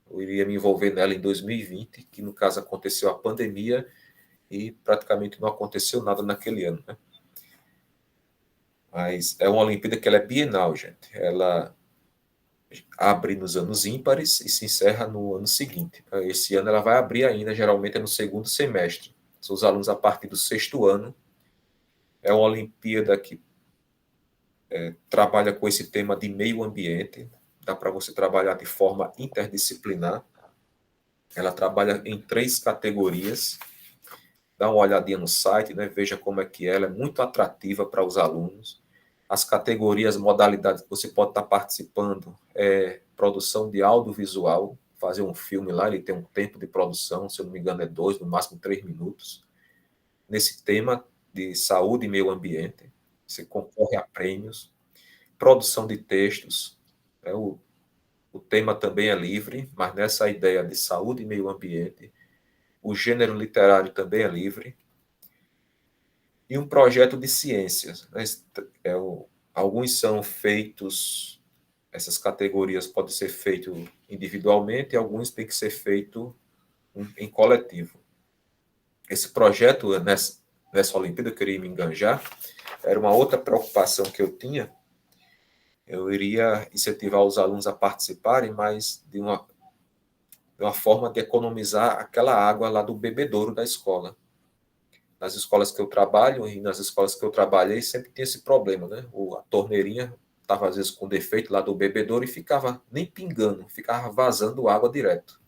eu iria me envolver nela em 2020, que no caso aconteceu a pandemia e praticamente não aconteceu nada naquele ano, né? Mas é uma Olimpíada que ela é bienal, gente. Ela abre nos anos ímpares e se encerra no ano seguinte. Esse ano ela vai abrir ainda, geralmente é no segundo semestre. São os alunos a partir do 6º ano. É uma Olimpíada que trabalha com esse tema de meio ambiente. Dá para você trabalhar de forma interdisciplinar. Ela trabalha em 3 categorias. Dá uma olhadinha no site, né? Veja como é que ela é muito atrativa para os alunos. As categorias, modalidades que você pode estar participando é produção de audiovisual, fazer um filme lá, ele tem um tempo de produção, se eu não me engano é 2, no máximo 3 minutos. Nesse tema de saúde e meio ambiente, você concorre a prêmios. Produção de textos, o tema também é livre, mas nessa ideia de saúde e meio ambiente, o gênero literário também é livre. E um projeto de ciências, né? Alguns são feitos, essas categorias podem ser feitos individualmente e alguns têm que ser feitos em coletivo. Esse projeto, nessa Olimpíada, eu queria me enganjar, era uma outra preocupação que eu tinha. Eu iria incentivar os alunos a participarem, mas de uma forma de economizar aquela água lá do bebedouro da escola. Nas escolas que eu trabalho e nas escolas que eu trabalhei, sempre tinha esse problema, né? A torneirinha estava, às vezes, com defeito lá do bebedouro e ficava nem pingando, ficava vazando água direto.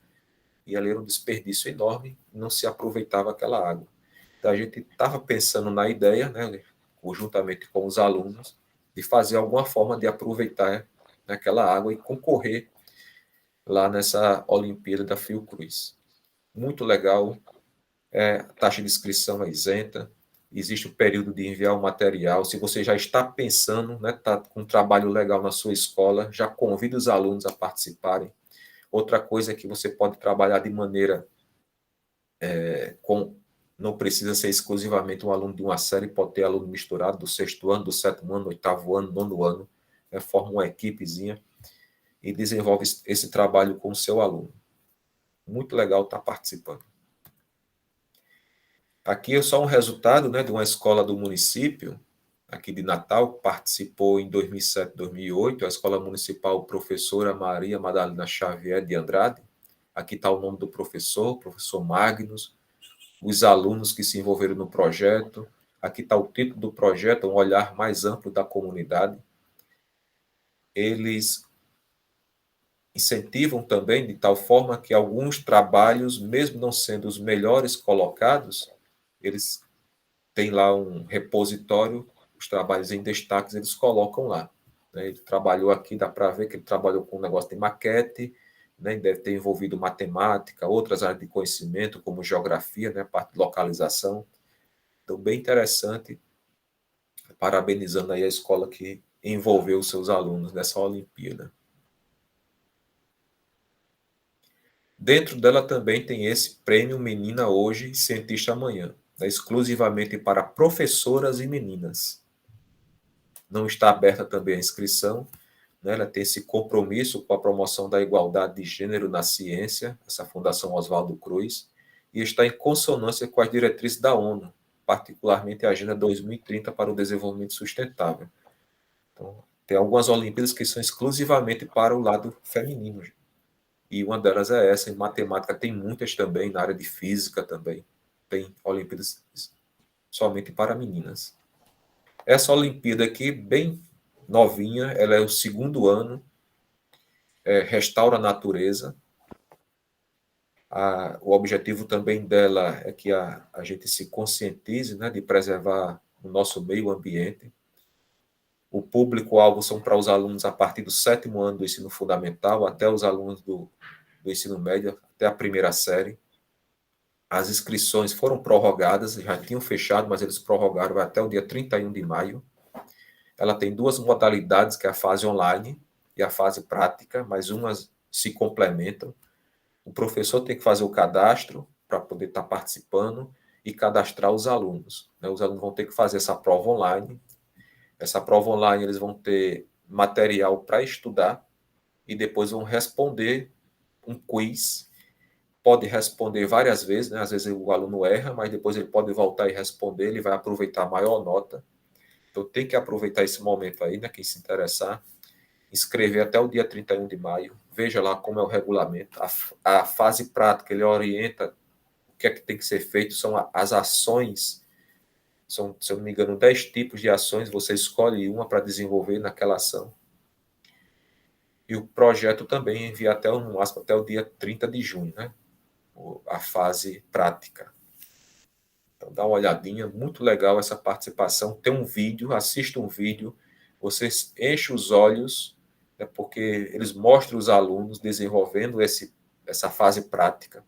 E ali era um desperdício enorme, não se aproveitava aquela água. Então, a gente estava pensando na ideia, né, conjuntamente com os alunos, de fazer alguma forma de aproveitar aquela água e concorrer lá nessa Olimpíada da Fiocruz. Muito legal. A taxa de inscrição é isenta, existe o período de enviar o material. Se você já está pensando, né, está com um trabalho legal na sua escola, já convida os alunos a participarem. Outra coisa é que você pode trabalhar de maneira não precisa ser exclusivamente um aluno de uma série, pode ter aluno misturado do 6º ano, do 7º ano, 8º ano, 9º ano, né, forma uma equipezinha e desenvolve esse trabalho com o seu aluno. Muito legal estar participando. Aqui é só um resultado, né, de uma escola do município, aqui de Natal, que participou em 2007, 2008, a Escola Municipal Professora Maria Madalena Xavier de Andrade. Aqui está o nome do professor Magnus, os alunos que se envolveram no projeto. Aqui está o título do projeto, um olhar mais amplo da comunidade. Eles incentivam também de tal forma que alguns trabalhos, mesmo não sendo os melhores colocados, eles têm lá um repositório, os trabalhos em destaques eles colocam lá. Né? Ele trabalhou aqui, dá para ver que ele trabalhou com um negócio de maquete, né? Deve ter envolvido matemática, outras áreas de conhecimento, como geografia, né? Parte de localização. Então, bem interessante, parabenizando aí a escola que envolveu os seus alunos nessa Olimpíada. Dentro dela também tem esse prêmio Menina Hoje, Cientista Amanhã, né, exclusivamente para professoras e meninas. Não está aberta também a inscrição, né, ela tem esse compromisso com a promoção da igualdade de gênero na ciência, essa Fundação Oswaldo Cruz, e está em consonância com as diretrizes da ONU, particularmente a Agenda 2030 para o Desenvolvimento Sustentável. Então, tem algumas Olimpíadas que são exclusivamente para o lado feminino. E uma delas é essa, em matemática tem muitas também, na área de física também. Tem Olimpíadas somente para meninas. Essa Olimpíada aqui, bem novinha, ela é o 2º ano, restaura a natureza. O objetivo também dela é que a gente se conscientize, né, de preservar o nosso meio ambiente. O público-alvo são para os alunos a partir do 7º ano do ensino fundamental até os alunos do ensino médio, até a 1ª série. As inscrições foram prorrogadas, já tinham fechado, mas eles prorrogaram até o dia 31 de maio. Ela tem 2 modalidades, que é a fase online, e a fase prática, mas umas se complementam. O professor tem que fazer o cadastro para poder estar participando e cadastrar os alunos, né? Os alunos vão ter que fazer essa prova online. Essa prova online eles vão ter material para estudar e depois vão responder um quiz. Pode responder várias vezes, né? Às vezes o aluno erra, mas depois ele pode voltar e responder, ele vai aproveitar a maior nota. Então tem que aproveitar esse momento aí, né? Quem se interessar, inscrever até o dia 31 de maio. Veja lá como é o regulamento. A fase prática, ele orienta o que é que tem que ser feito, são as ações. São, se eu não me engano, 10 tipos de ações, você escolhe uma para desenvolver naquela ação. E o projeto também envia até, no máximo, até o dia 30 de junho, né? A fase prática. Então, dá uma olhadinha, muito legal essa participação. Tem um vídeo, assista um vídeo, você enche os olhos, né, porque eles mostram os alunos desenvolvendo essa fase prática.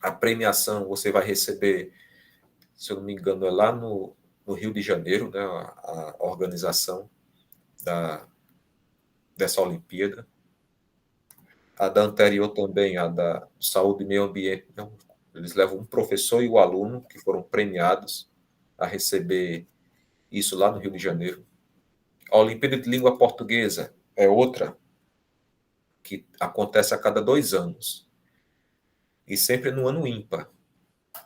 A premiação você vai receber, se eu não me engano, é lá no Rio de Janeiro, né, a organização dessa Olimpíada. A da anterior também, a da Saúde e Meio Ambiente, então, eles levam um professor e o aluno que foram premiados a receber isso lá no Rio de Janeiro. A Olimpíada de Língua Portuguesa é outra que acontece a cada 2 anos e sempre no ano ímpar,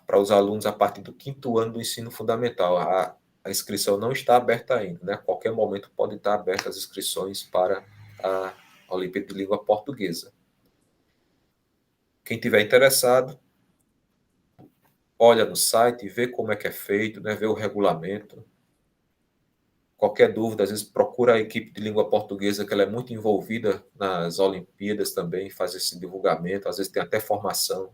para os alunos a partir do 5º ano do ensino fundamental. A inscrição não está aberta ainda, né? A qualquer momento pode estar aberta as inscrições para a Olimpíada de Língua Portuguesa. Quem tiver interessado, olha no site, vê como é que é feito, né? Vê o regulamento. Qualquer dúvida, às vezes procura a equipe de língua portuguesa, que ela é muito envolvida nas Olimpíadas também, faz esse divulgamento, às vezes tem até formação.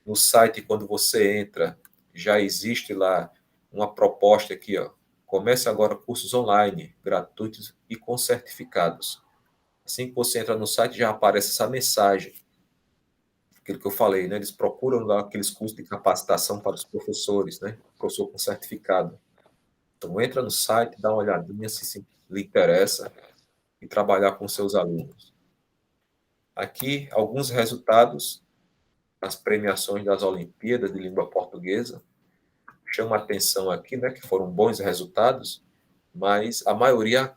No site, quando você entra, já existe lá uma proposta aqui, ó. Comece agora cursos online, gratuitos e com certificados. Assim que você entra no site, já aparece essa mensagem. Aquilo que eu falei, né? Eles procuram lá aqueles cursos de capacitação para os professores, né? Professor com certificado. Então, entra no site, dá uma olhadinha se lhe interessa e trabalhar com seus alunos. Aqui, alguns resultados das premiações das Olimpíadas de Língua Portuguesa. Chama a atenção aqui, né, que foram bons resultados, mas a maioria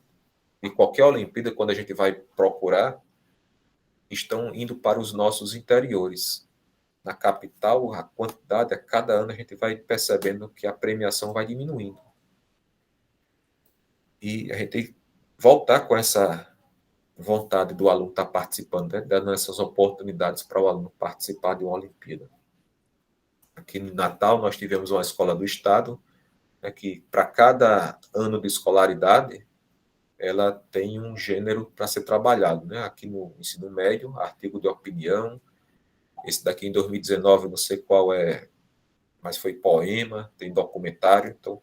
de qualquer Olimpíada, quando a gente vai procurar, estão indo para os nossos interiores. Na capital, a quantidade, a cada ano, a gente vai percebendo que a premiação vai diminuindo. E a gente tem que voltar com essa vontade do aluno estar participando, né? Dando essas oportunidades para o aluno participar de uma Olimpíada. Aqui no Natal, nós tivemos uma escola do Estado, né, que para cada ano de escolaridade, ela tem um gênero para ser trabalhado. Né? Aqui no ensino médio, artigo de opinião, esse daqui em 2019, não sei qual é, mas foi poema, tem documentário, então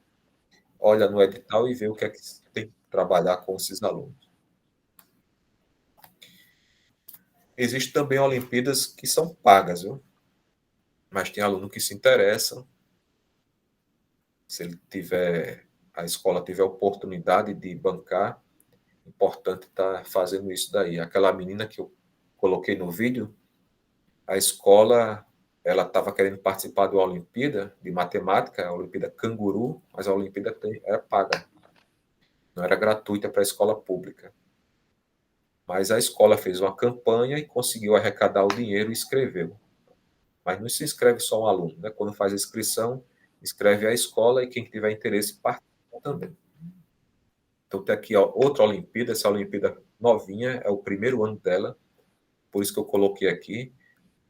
olha no edital e vê o que é que tem que trabalhar com esses alunos. Existem também Olimpíadas que são pagas, viu? Mas tem aluno que se interessam. Se ele tiver, a escola tiver oportunidade de bancar, é importante estar fazendo isso daí. Aquela menina que eu coloquei no vídeo, a escola, ela estava querendo participar de uma Olimpíada de matemática, a Olimpíada Canguru, mas a Olimpíada era paga. Não era gratuita para a escola pública. Mas a escola fez uma campanha e conseguiu arrecadar o dinheiro e inscreveu. Mas não se inscreve só um aluno, né? Quando faz a inscrição, inscreve a escola e quem tiver interesse participa também. Então tem aqui ó, outra Olimpíada, essa Olimpíada novinha, é o primeiro ano dela, por isso que eu coloquei aqui,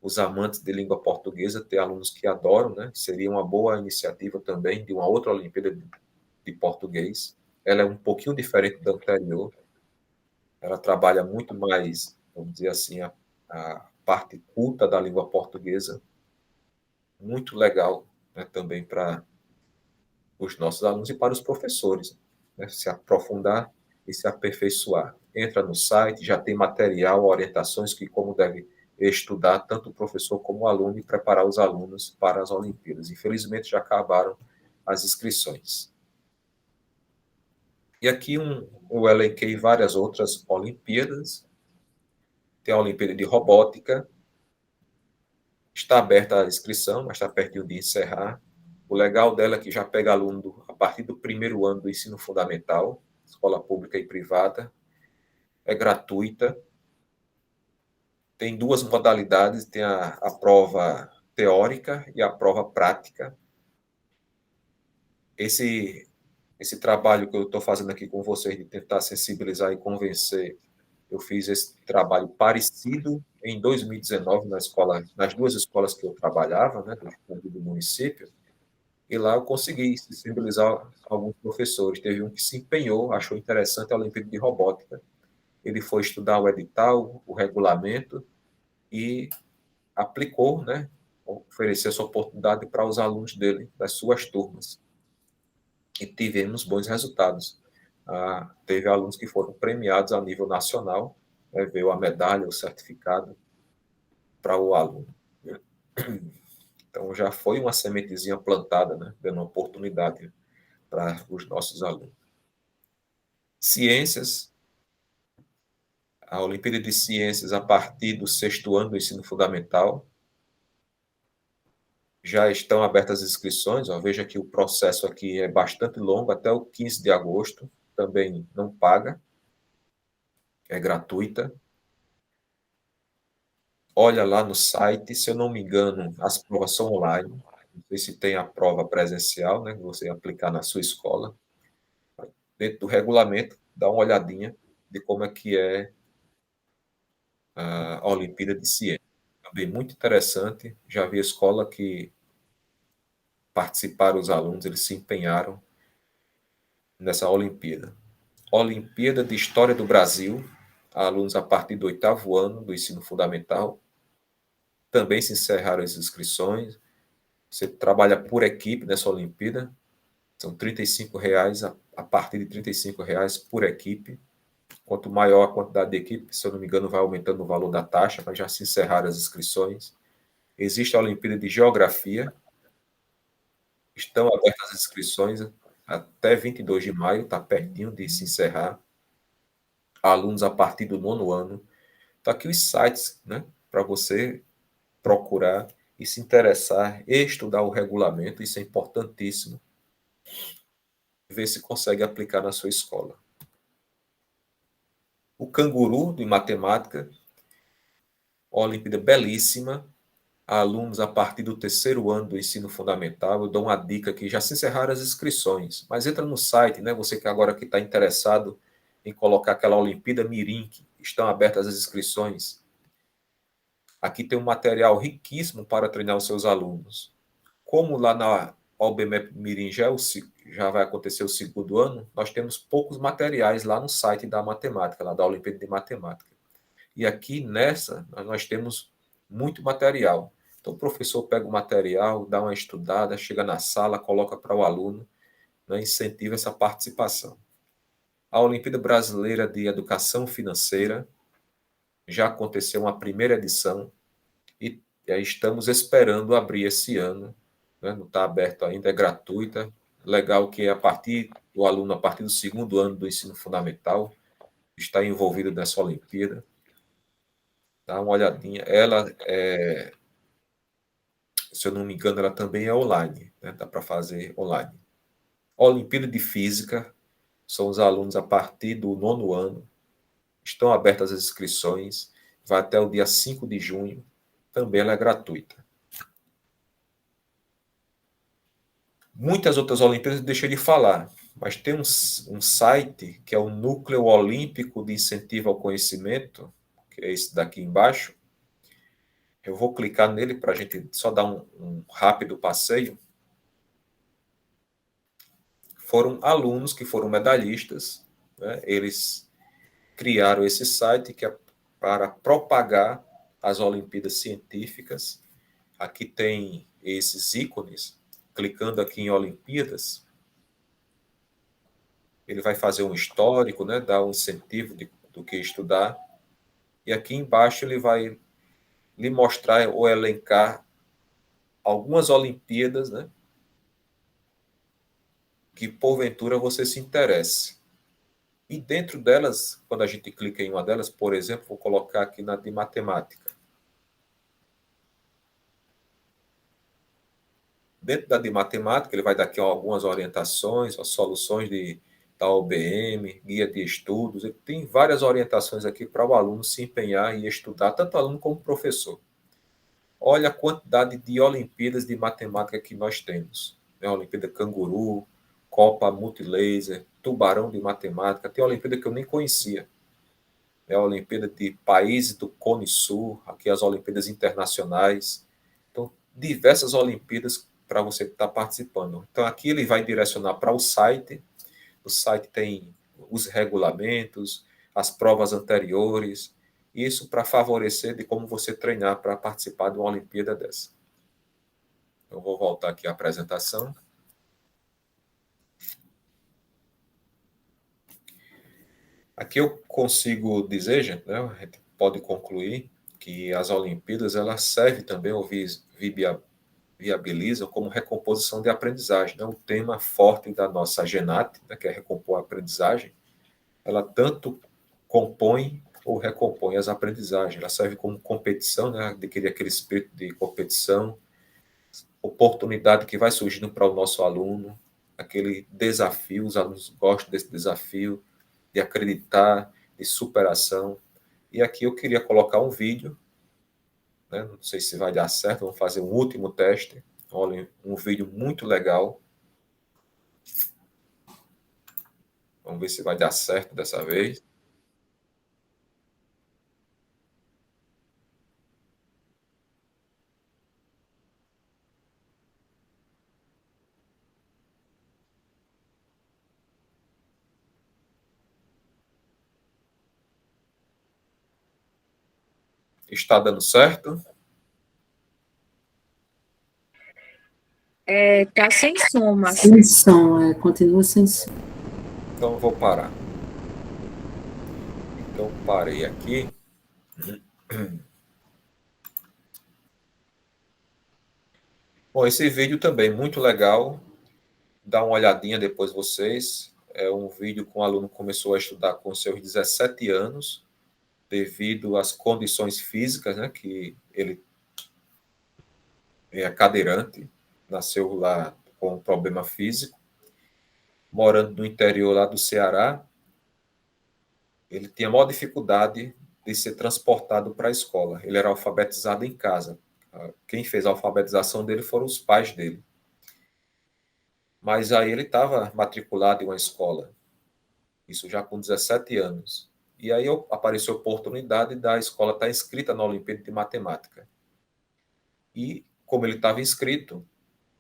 os amantes de língua portuguesa, ter alunos que adoram, né? Seria uma boa iniciativa também de uma outra Olimpíada de português. Ela é um pouquinho diferente da anterior, ela trabalha muito mais, vamos dizer assim, a parte culta da língua portuguesa, muito legal, né, também para os nossos alunos e para os professores, né, se aprofundar e se aperfeiçoar. Entra no site, já tem material, orientações que como deve estudar tanto o professor como o aluno e preparar os alunos para as Olimpíadas. Infelizmente já acabaram as inscrições. E aqui eu elenquei várias outras Olimpíadas. Tem a Olimpíada de Robótica, está aberta a inscrição, mas está pertinho de encerrar. O legal dela é que já pega aluno a partir do primeiro ano do ensino fundamental, escola pública e privada, é gratuita, tem duas modalidades, tem a prova teórica e a prova prática. Esse trabalho que eu estou fazendo aqui com vocês, de tentar sensibilizar e convencer, eu fiz esse trabalho parecido em 2019 nas duas escolas que eu trabalhava, né, do município, e lá eu consegui sensibilizar alguns professores. Teve um que se empenhou, achou interessante a Olimpíada de Robótica. Ele foi estudar o edital, o regulamento, e aplicou, né, ofereceu essa oportunidade para os alunos dele, das suas turmas. E tivemos bons resultados. Teve alunos que foram premiados a nível nacional, né, veio a medalha, o certificado para o aluno. Então, já foi uma sementezinha plantada, né, dando oportunidade para os nossos alunos. Ciências, a Olimpíada de Ciências, a partir do 6º ano do ensino fundamental, já estão abertas as inscrições. Veja que o processo aqui é bastante longo, até o 15 de agosto, também não paga, é gratuita. Olha lá no site, se eu não me engano, as provas são online, não sei se tem a prova presencial, né, que você aplicar na sua escola. Dentro do regulamento, dá uma olhadinha de como é que é a Olimpíada de Ciências. Também muito interessante, já vi escola que participaram os alunos, eles se empenharam nessa Olimpíada. Olimpíada de História do Brasil, alunos a partir do 8º ano do ensino fundamental, também se encerraram as inscrições. Você trabalha por equipe nessa Olimpíada, são R$ 35, a partir de R$ 35 por equipe. Quanto maior a quantidade de equipe, se eu não me engano, vai aumentando o valor da taxa, mas já se encerraram as inscrições. Existe a Olimpíada de Geografia, estão abertas as inscrições até 22 de maio, está pertinho de se encerrar. Alunos a partir do 9º ano. Está aqui os sites, né, para você procurar e se interessar, estudar o regulamento, isso é importantíssimo, ver se consegue aplicar na sua escola. O Canguru, de matemática, Olimpíada belíssima, alunos a partir do 3º ano do ensino fundamental. Eu dou uma dica aqui, já se encerraram as inscrições, mas entra no site, né, você que agora está interessado em colocar aquela Olimpíada Mirim, que estão abertas as inscrições. Aqui tem um material riquíssimo para treinar os seus alunos. Como lá na OBMEP Mirim já vai acontecer o 2º ano, nós temos poucos materiais lá no site da matemática, lá da Olimpíada de Matemática. E aqui nessa, nós temos muito material. Então, o professor pega o material, dá uma estudada, chega na sala, coloca para o aluno, né, incentiva essa participação. A Olimpíada Brasileira de Educação Financeira já aconteceu uma primeira edição e estamos esperando abrir esse ano, né, não está aberto ainda, é gratuita. Legal que o aluno, a partir do 2º ano do ensino fundamental, está envolvido nessa Olimpíada. Dá uma olhadinha. Ela, se eu não me engano, ela também é online, né? Dá para fazer online. Olimpíada de Física, são os alunos a partir do 9º ano, estão abertas as inscrições, vai até o dia 5 de junho, também ela é gratuita. Muitas outras Olimpíadas eu deixei de falar, mas tem um site que é o Núcleo Olímpico de Incentivo ao Conhecimento, que é esse daqui embaixo. Eu vou clicar nele para a gente só dar um rápido passeio. Foram alunos que foram medalhistas, né? Eles criaram esse site que é para propagar as Olimpíadas Científicas. Aqui tem esses ícones. Clicando aqui em Olimpíadas, ele vai fazer um histórico, né? Dar um incentivo do que estudar. E aqui embaixo ele vai lhe mostrar ou elencar algumas Olimpíadas, né, que porventura você se interesse. E dentro delas, quando a gente clica em uma delas, por exemplo, vou colocar aqui na de matemática. Dentro da de matemática, ele vai dar aqui algumas orientações, as soluções da OBM, guia de estudos. Ele tem várias orientações aqui para o aluno se empenhar e estudar, tanto aluno como professor. Olha a quantidade de Olimpíadas de matemática que nós temos. Né? Olimpíada Canguru, Copa Multilaser, Tubarão de Matemática. Tem Olimpíada que eu nem conhecia. É a Olimpíada de Países do Cone Sul, aqui as Olimpíadas Internacionais. Então, diversas Olimpíadas para você estar participando. Então, aqui ele vai direcionar para o site. O site tem os regulamentos, as provas anteriores, isso para favorecer de como você treinar para participar de uma Olimpíada dessa. Eu vou voltar aqui à apresentação. Aqui eu consigo dizer, gente, né, a gente pode concluir que as Olimpíadas elas servem também, ou viabilizam como recomposição de aprendizagem. Né? O tema forte da nossa GENAT, né, que é recompor a aprendizagem, ela tanto compõe ou recompõe as aprendizagens. Ela serve como competição, né, adquirir aquele espírito de competição, oportunidade que vai surgindo para o nosso aluno, aquele desafio, os alunos gostam desse desafio, de acreditar, de superação. E aqui eu queria colocar um vídeo, né, não sei se vai dar certo, vamos fazer um último teste. Olha, um vídeo muito legal. Vamos ver se vai dar certo dessa vez. Está dando certo?
Tá sem som, Márcio.
Sem som, continua sem som.
Então, eu vou parar. Então, parei aqui. Bom, esse vídeo também muito legal. Dá uma olhadinha depois vocês. É um vídeo que um aluno começou a estudar com seus 17 anos, devido às condições físicas, né, que ele é cadeirante, nasceu lá com um problema físico, morando no interior lá do Ceará. Ele tinha maior dificuldade de ser transportado para a escola. Ele era alfabetizado em casa. Quem fez a alfabetização dele foram os pais dele. Mas aí ele estava matriculado em uma escola, isso já com 17 anos. E aí apareceu a oportunidade da escola estar inscrita na Olimpíada de Matemática. E, como ele estava inscrito,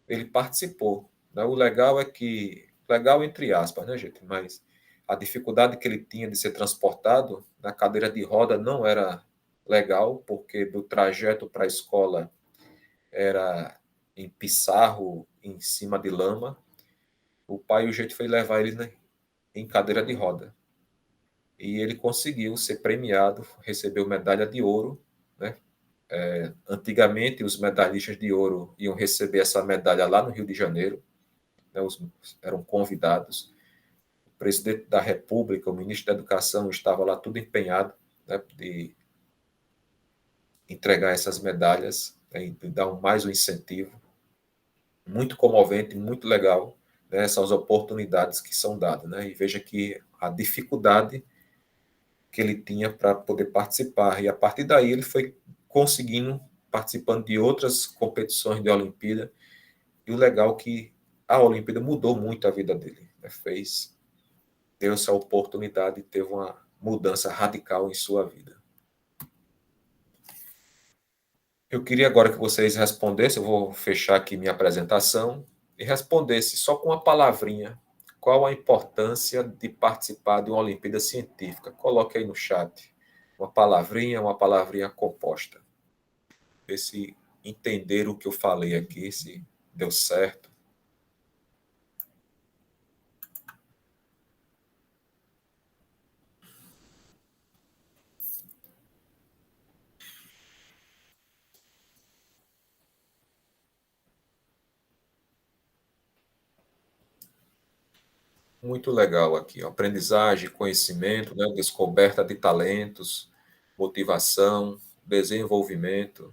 ele participou. Né? O legal é que, legal entre aspas, né, gente? Mas a dificuldade que ele tinha de ser transportado na cadeira de roda não era legal, porque do trajeto para a escola era em pissarro, em cima de lama. O pai, o jeito foi levar ele, né, em cadeira de roda. E ele conseguiu ser premiado, recebeu medalha de ouro, né? Antigamente, os medalhistas de ouro iam receber essa medalha lá no Rio de Janeiro, né? Eram convidados. O presidente da República, o ministro da Educação, estava lá tudo empenhado, né, de entregar essas medalhas, né, de dar mais um incentivo. Muito comovente, muito legal, né, essas oportunidades que são dadas. Né? E veja que a dificuldade que ele tinha para poder participar. E a partir daí ele foi conseguindo, participando de outras competições de Olimpíada. E o legal é que a Olimpíada mudou muito a vida dele. Né? Deu essa oportunidade e teve uma mudança radical em sua vida. Eu queria agora que vocês respondessem, eu vou fechar aqui minha apresentação, e respondessem só com uma palavrinha qual a importância de participar de uma Olimpíada Científica. Coloque aí no chat uma palavrinha composta. Ver se entenderam o que eu falei aqui, se deu certo. muito legal aqui. Ó. Aprendizagem, conhecimento, né? Descoberta de talentos, motivação, desenvolvimento.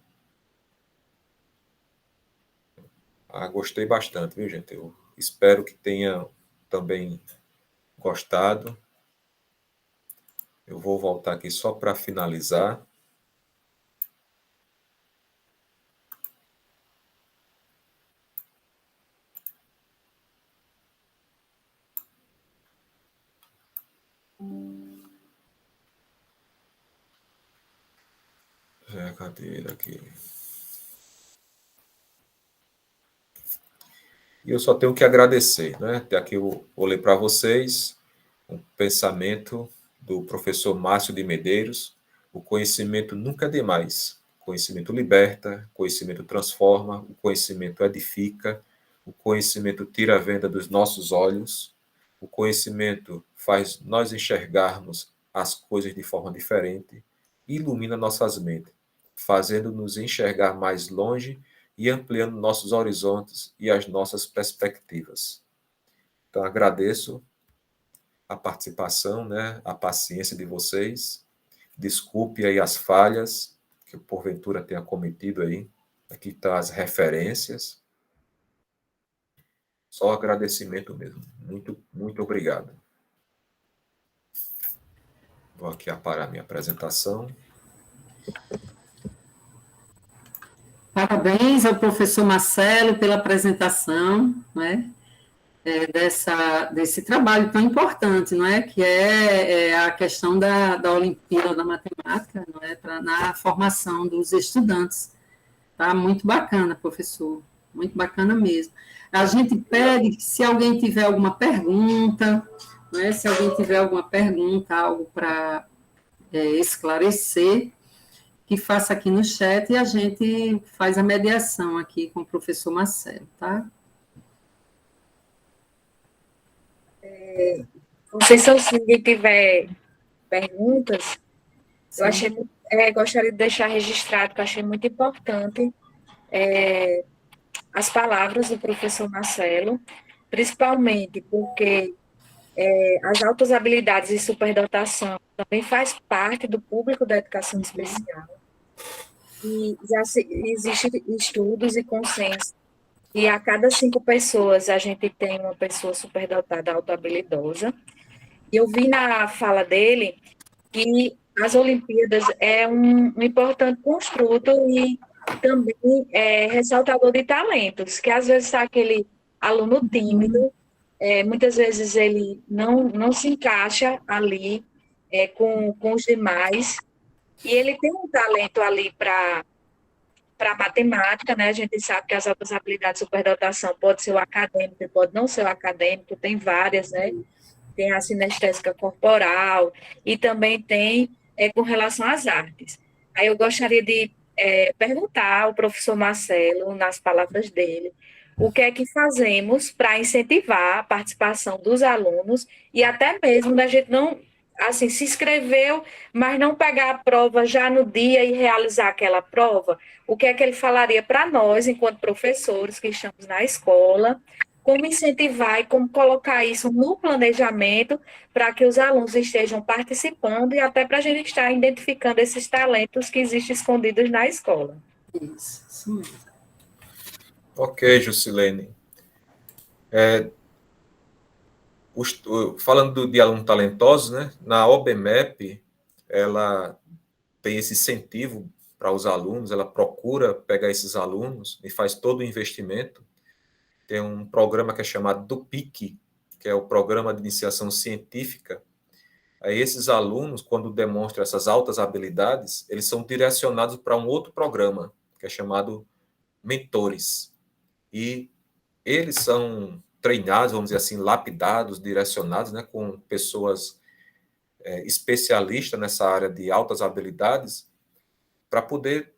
Gostei bastante, viu, gente? Eu espero que tenha também gostado. Eu vou voltar aqui só para finalizar. Cadê ele aqui? E eu só tenho que agradecer, né? Aqui eu vou ler para vocês um pensamento do professor Márcio de Medeiros: o conhecimento nunca é demais. O conhecimento liberta, o conhecimento transforma, o conhecimento edifica, o conhecimento tira a venda dos nossos olhos, o conhecimento faz nós enxergarmos as coisas de forma diferente, ilumina nossas mentes, fazendo-nos enxergar mais longe e ampliando nossos horizontes e as nossas perspectivas. Então, agradeço a participação, né, a paciência de vocês. Desculpe aí as falhas que eu, porventura, tenha cometido aí. Aqui estão as referências. Só agradecimento mesmo. Muito, muito obrigado. Vou aqui aparar minha apresentação.
Parabéns ao professor Marcelo pela apresentação, né? Desse trabalho tão importante, não é? Que é a questão da Olimpíada da Matemática, não é? Na formação dos estudantes. Tá muito bacana, professor, muito bacana mesmo. A gente pede que, se alguém tiver alguma pergunta, não é? Se alguém tiver alguma pergunta, algo para esclarecer, que faça aqui no chat e a gente faz a mediação aqui com o professor Marcelo, tá?
Conceição, se ninguém tiver perguntas,
Sim.
eu achei, gostaria de deixar registrado que eu achei muito importante as palavras do professor Marcelo, principalmente porque as altas habilidades e superdotação também faz parte do público da educação especial. E já existem estudos e consenso que a cada 5 pessoas a gente tem uma pessoa superdotada autohabilidosa. E eu vi na fala dele que as Olimpíadas é um importante construto e também ressaltador de talentos, que às vezes está aquele aluno tímido, muitas vezes ele não se encaixa ali com os demais, e ele tem um talento ali para matemática, né? A gente sabe que as outras habilidades de superdotação pode ser o acadêmico e pode não ser o acadêmico, tem várias, né? Tem a sinestésica corporal e também tem com relação às artes. Aí eu gostaria de perguntar ao professor Marcelo, nas palavras dele, o que é que fazemos para incentivar a participação dos alunos e até mesmo da gente não, assim, se inscreveu, mas não pegar a prova já no dia e realizar aquela prova. O que é que ele falaria para nós, enquanto professores que estamos na escola, como incentivar e como colocar isso no planejamento para que os alunos estejam participando e até para a gente estar identificando esses talentos que existem escondidos na escola.
Isso mesmo.
Ok, Jusilene. Falando de alunos talentosos, né? Na OBMEP, ela tem esse incentivo para os alunos, ela procura pegar esses alunos e faz todo o investimento. Tem um programa que é chamado do PIC, que é o Programa de Iniciação Científica. Aí esses alunos, quando demonstram essas altas habilidades, eles são direcionados para um outro programa, que é chamado Mentores. E eles são treinados, vamos dizer assim, lapidados, direcionados, né, com pessoas especialistas nessa área de altas habilidades, para poder,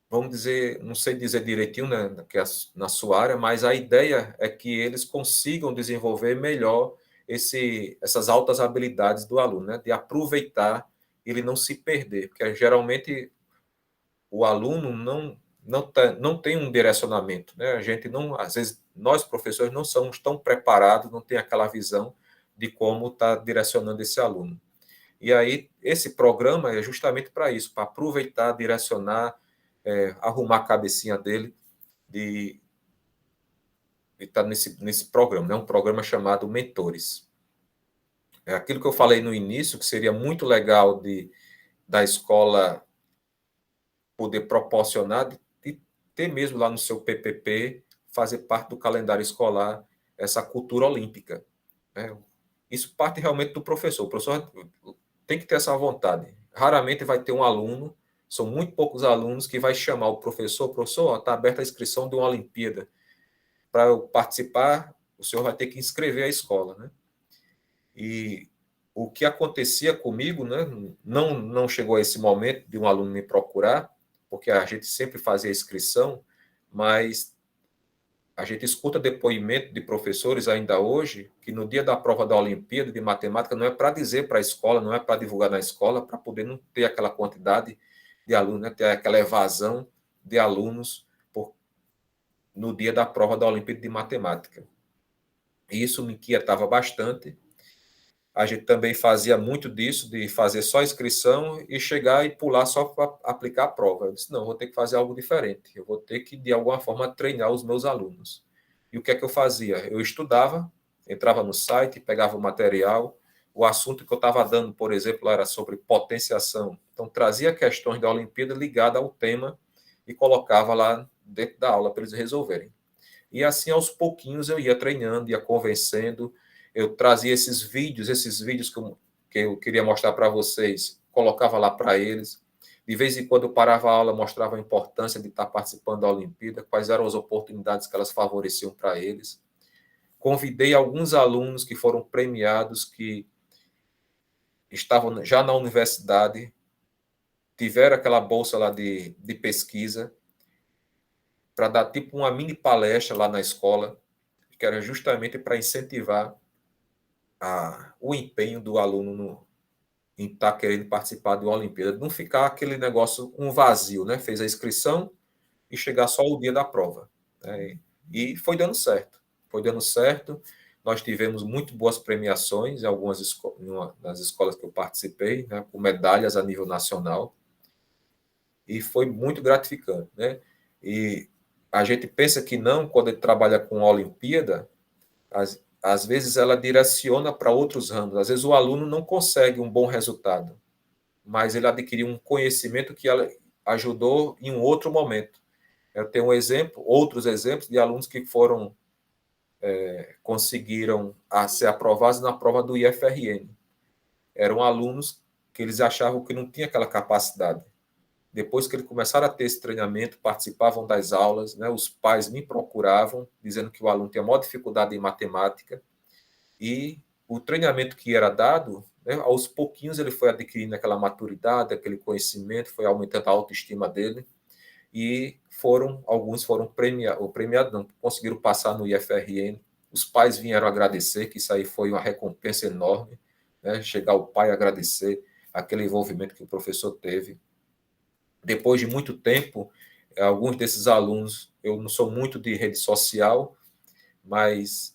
vamos dizer, não sei dizer direitinho, né, que é na sua área, mas a ideia é que eles consigam desenvolver melhor essas altas habilidades do aluno, né, de aproveitar, ele não se perder, porque geralmente o aluno não tem um direcionamento, né? A gente não, às vezes, nós professores não somos tão preparados, não tem aquela visão de como está direcionando esse aluno. E aí, esse programa é justamente para isso, para aproveitar, direcionar, arrumar a cabecinha dele de estar nesse programa, né? Um programa chamado Mentores. É aquilo que eu falei no início, que seria muito legal da escola poder proporcionar, de ter mesmo lá no seu PPP, fazer parte do calendário escolar, essa cultura olímpica, né? Isso parte realmente do professor. O professor tem que ter essa vontade. Raramente vai ter um aluno, são muito poucos alunos que vai chamar o professor, está aberta a inscrição de uma Olimpíada. Para eu participar, o senhor vai ter que inscrever a escola, né? E o que acontecia comigo, né, não chegou a esse momento de um aluno me procurar, porque a gente sempre fazia a inscrição, mas a gente escuta depoimento de professores ainda hoje que no dia da prova da Olimpíada de Matemática não é para dizer para a escola, não é para divulgar na escola, para poder não ter aquela quantidade de alunos, né, ter aquela evasão de alunos no dia da prova da Olimpíada de Matemática. E isso me inquietava bastante. A gente também fazia muito disso, de fazer só inscrição e chegar e pular só para aplicar a prova. Eu disse, não, vou ter que fazer algo diferente. Eu vou ter que, de alguma forma, treinar os meus alunos. E o que é que eu fazia? Eu estudava, entrava no site, pegava o material. O assunto que eu estava dando, por exemplo, era sobre potenciação. Então, trazia questões da Olimpíada ligadas ao tema e colocava lá dentro da aula para eles resolverem. E assim, aos pouquinhos, eu ia treinando, ia convencendo. Eu trazia esses vídeos que eu queria mostrar para vocês, colocava lá para eles. De vez em quando eu parava a aula, mostrava a importância de estar participando da Olimpíada, quais eram as oportunidades que elas favoreciam para eles. Convidei alguns alunos que foram premiados, que estavam já na universidade, tiveram aquela bolsa lá de pesquisa, para dar tipo uma mini palestra lá na escola, que era justamente para incentivar o empenho do aluno em estar querendo participar de uma Olimpíada, não ficar aquele negócio, um vazio, né? Fez a inscrição e chegar só o dia da prova, né? E foi dando certo. Foi dando certo. Nós tivemos muito boas premiações em nas escolas que eu participei, né? Com medalhas a nível nacional. E foi muito gratificante, né? E a gente pensa que não, quando ele trabalha com a Olimpíada, às vezes ela direciona para outros ramos. Às vezes o aluno não consegue um bom resultado, mas ele adquiriu um conhecimento que ela ajudou em um outro momento. Eu tenho outros exemplos de alunos que conseguiram ser aprovados na prova do IFRN. Eram alunos que eles achavam que não tinha aquela capacidade. Depois que eles começaram a ter esse treinamento, participavam das aulas, né, os pais me procuravam, dizendo que o aluno tinha maior dificuldade em matemática, e o treinamento que era dado, né, aos pouquinhos ele foi adquirindo aquela maturidade, aquele conhecimento, foi aumentando a autoestima dele, e alguns foram premiados, não, conseguiram passar no IFRN, os pais vieram agradecer, que isso aí foi uma recompensa enorme, né, chegar o pai a agradecer aquele envolvimento que o professor teve. Depois de muito tempo, alguns desses alunos, eu não sou muito de rede social, mas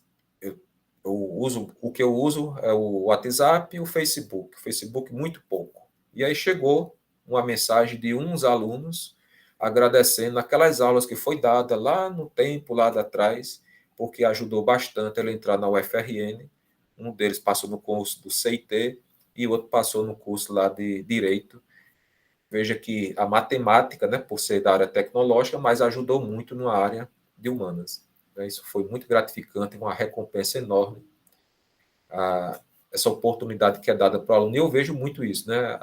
o que eu uso é o WhatsApp e o Facebook. O Facebook, muito pouco. E aí chegou uma mensagem de uns alunos agradecendo aquelas aulas que foi dada lá no tempo, lá de atrás, porque ajudou bastante ele entrar na UFRN. Um deles passou no curso do CIT e o outro passou no curso lá de Direito. Veja que a matemática, né, por ser da área tecnológica, mas ajudou muito na área de humanas. Isso foi muito gratificante, uma recompensa enorme, essa oportunidade que é dada para o aluno. E eu vejo muito isso, né?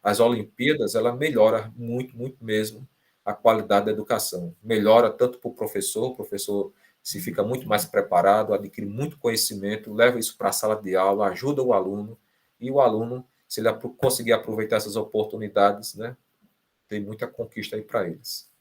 As Olimpíadas, ela melhora muito, muito mesmo a qualidade da educação. Melhora tanto para o professor se fica muito mais preparado, adquire muito conhecimento, leva isso para a sala de aula, ajuda o aluno, e o aluno, se ele conseguir aproveitar essas oportunidades, né, tem muita conquista aí para eles.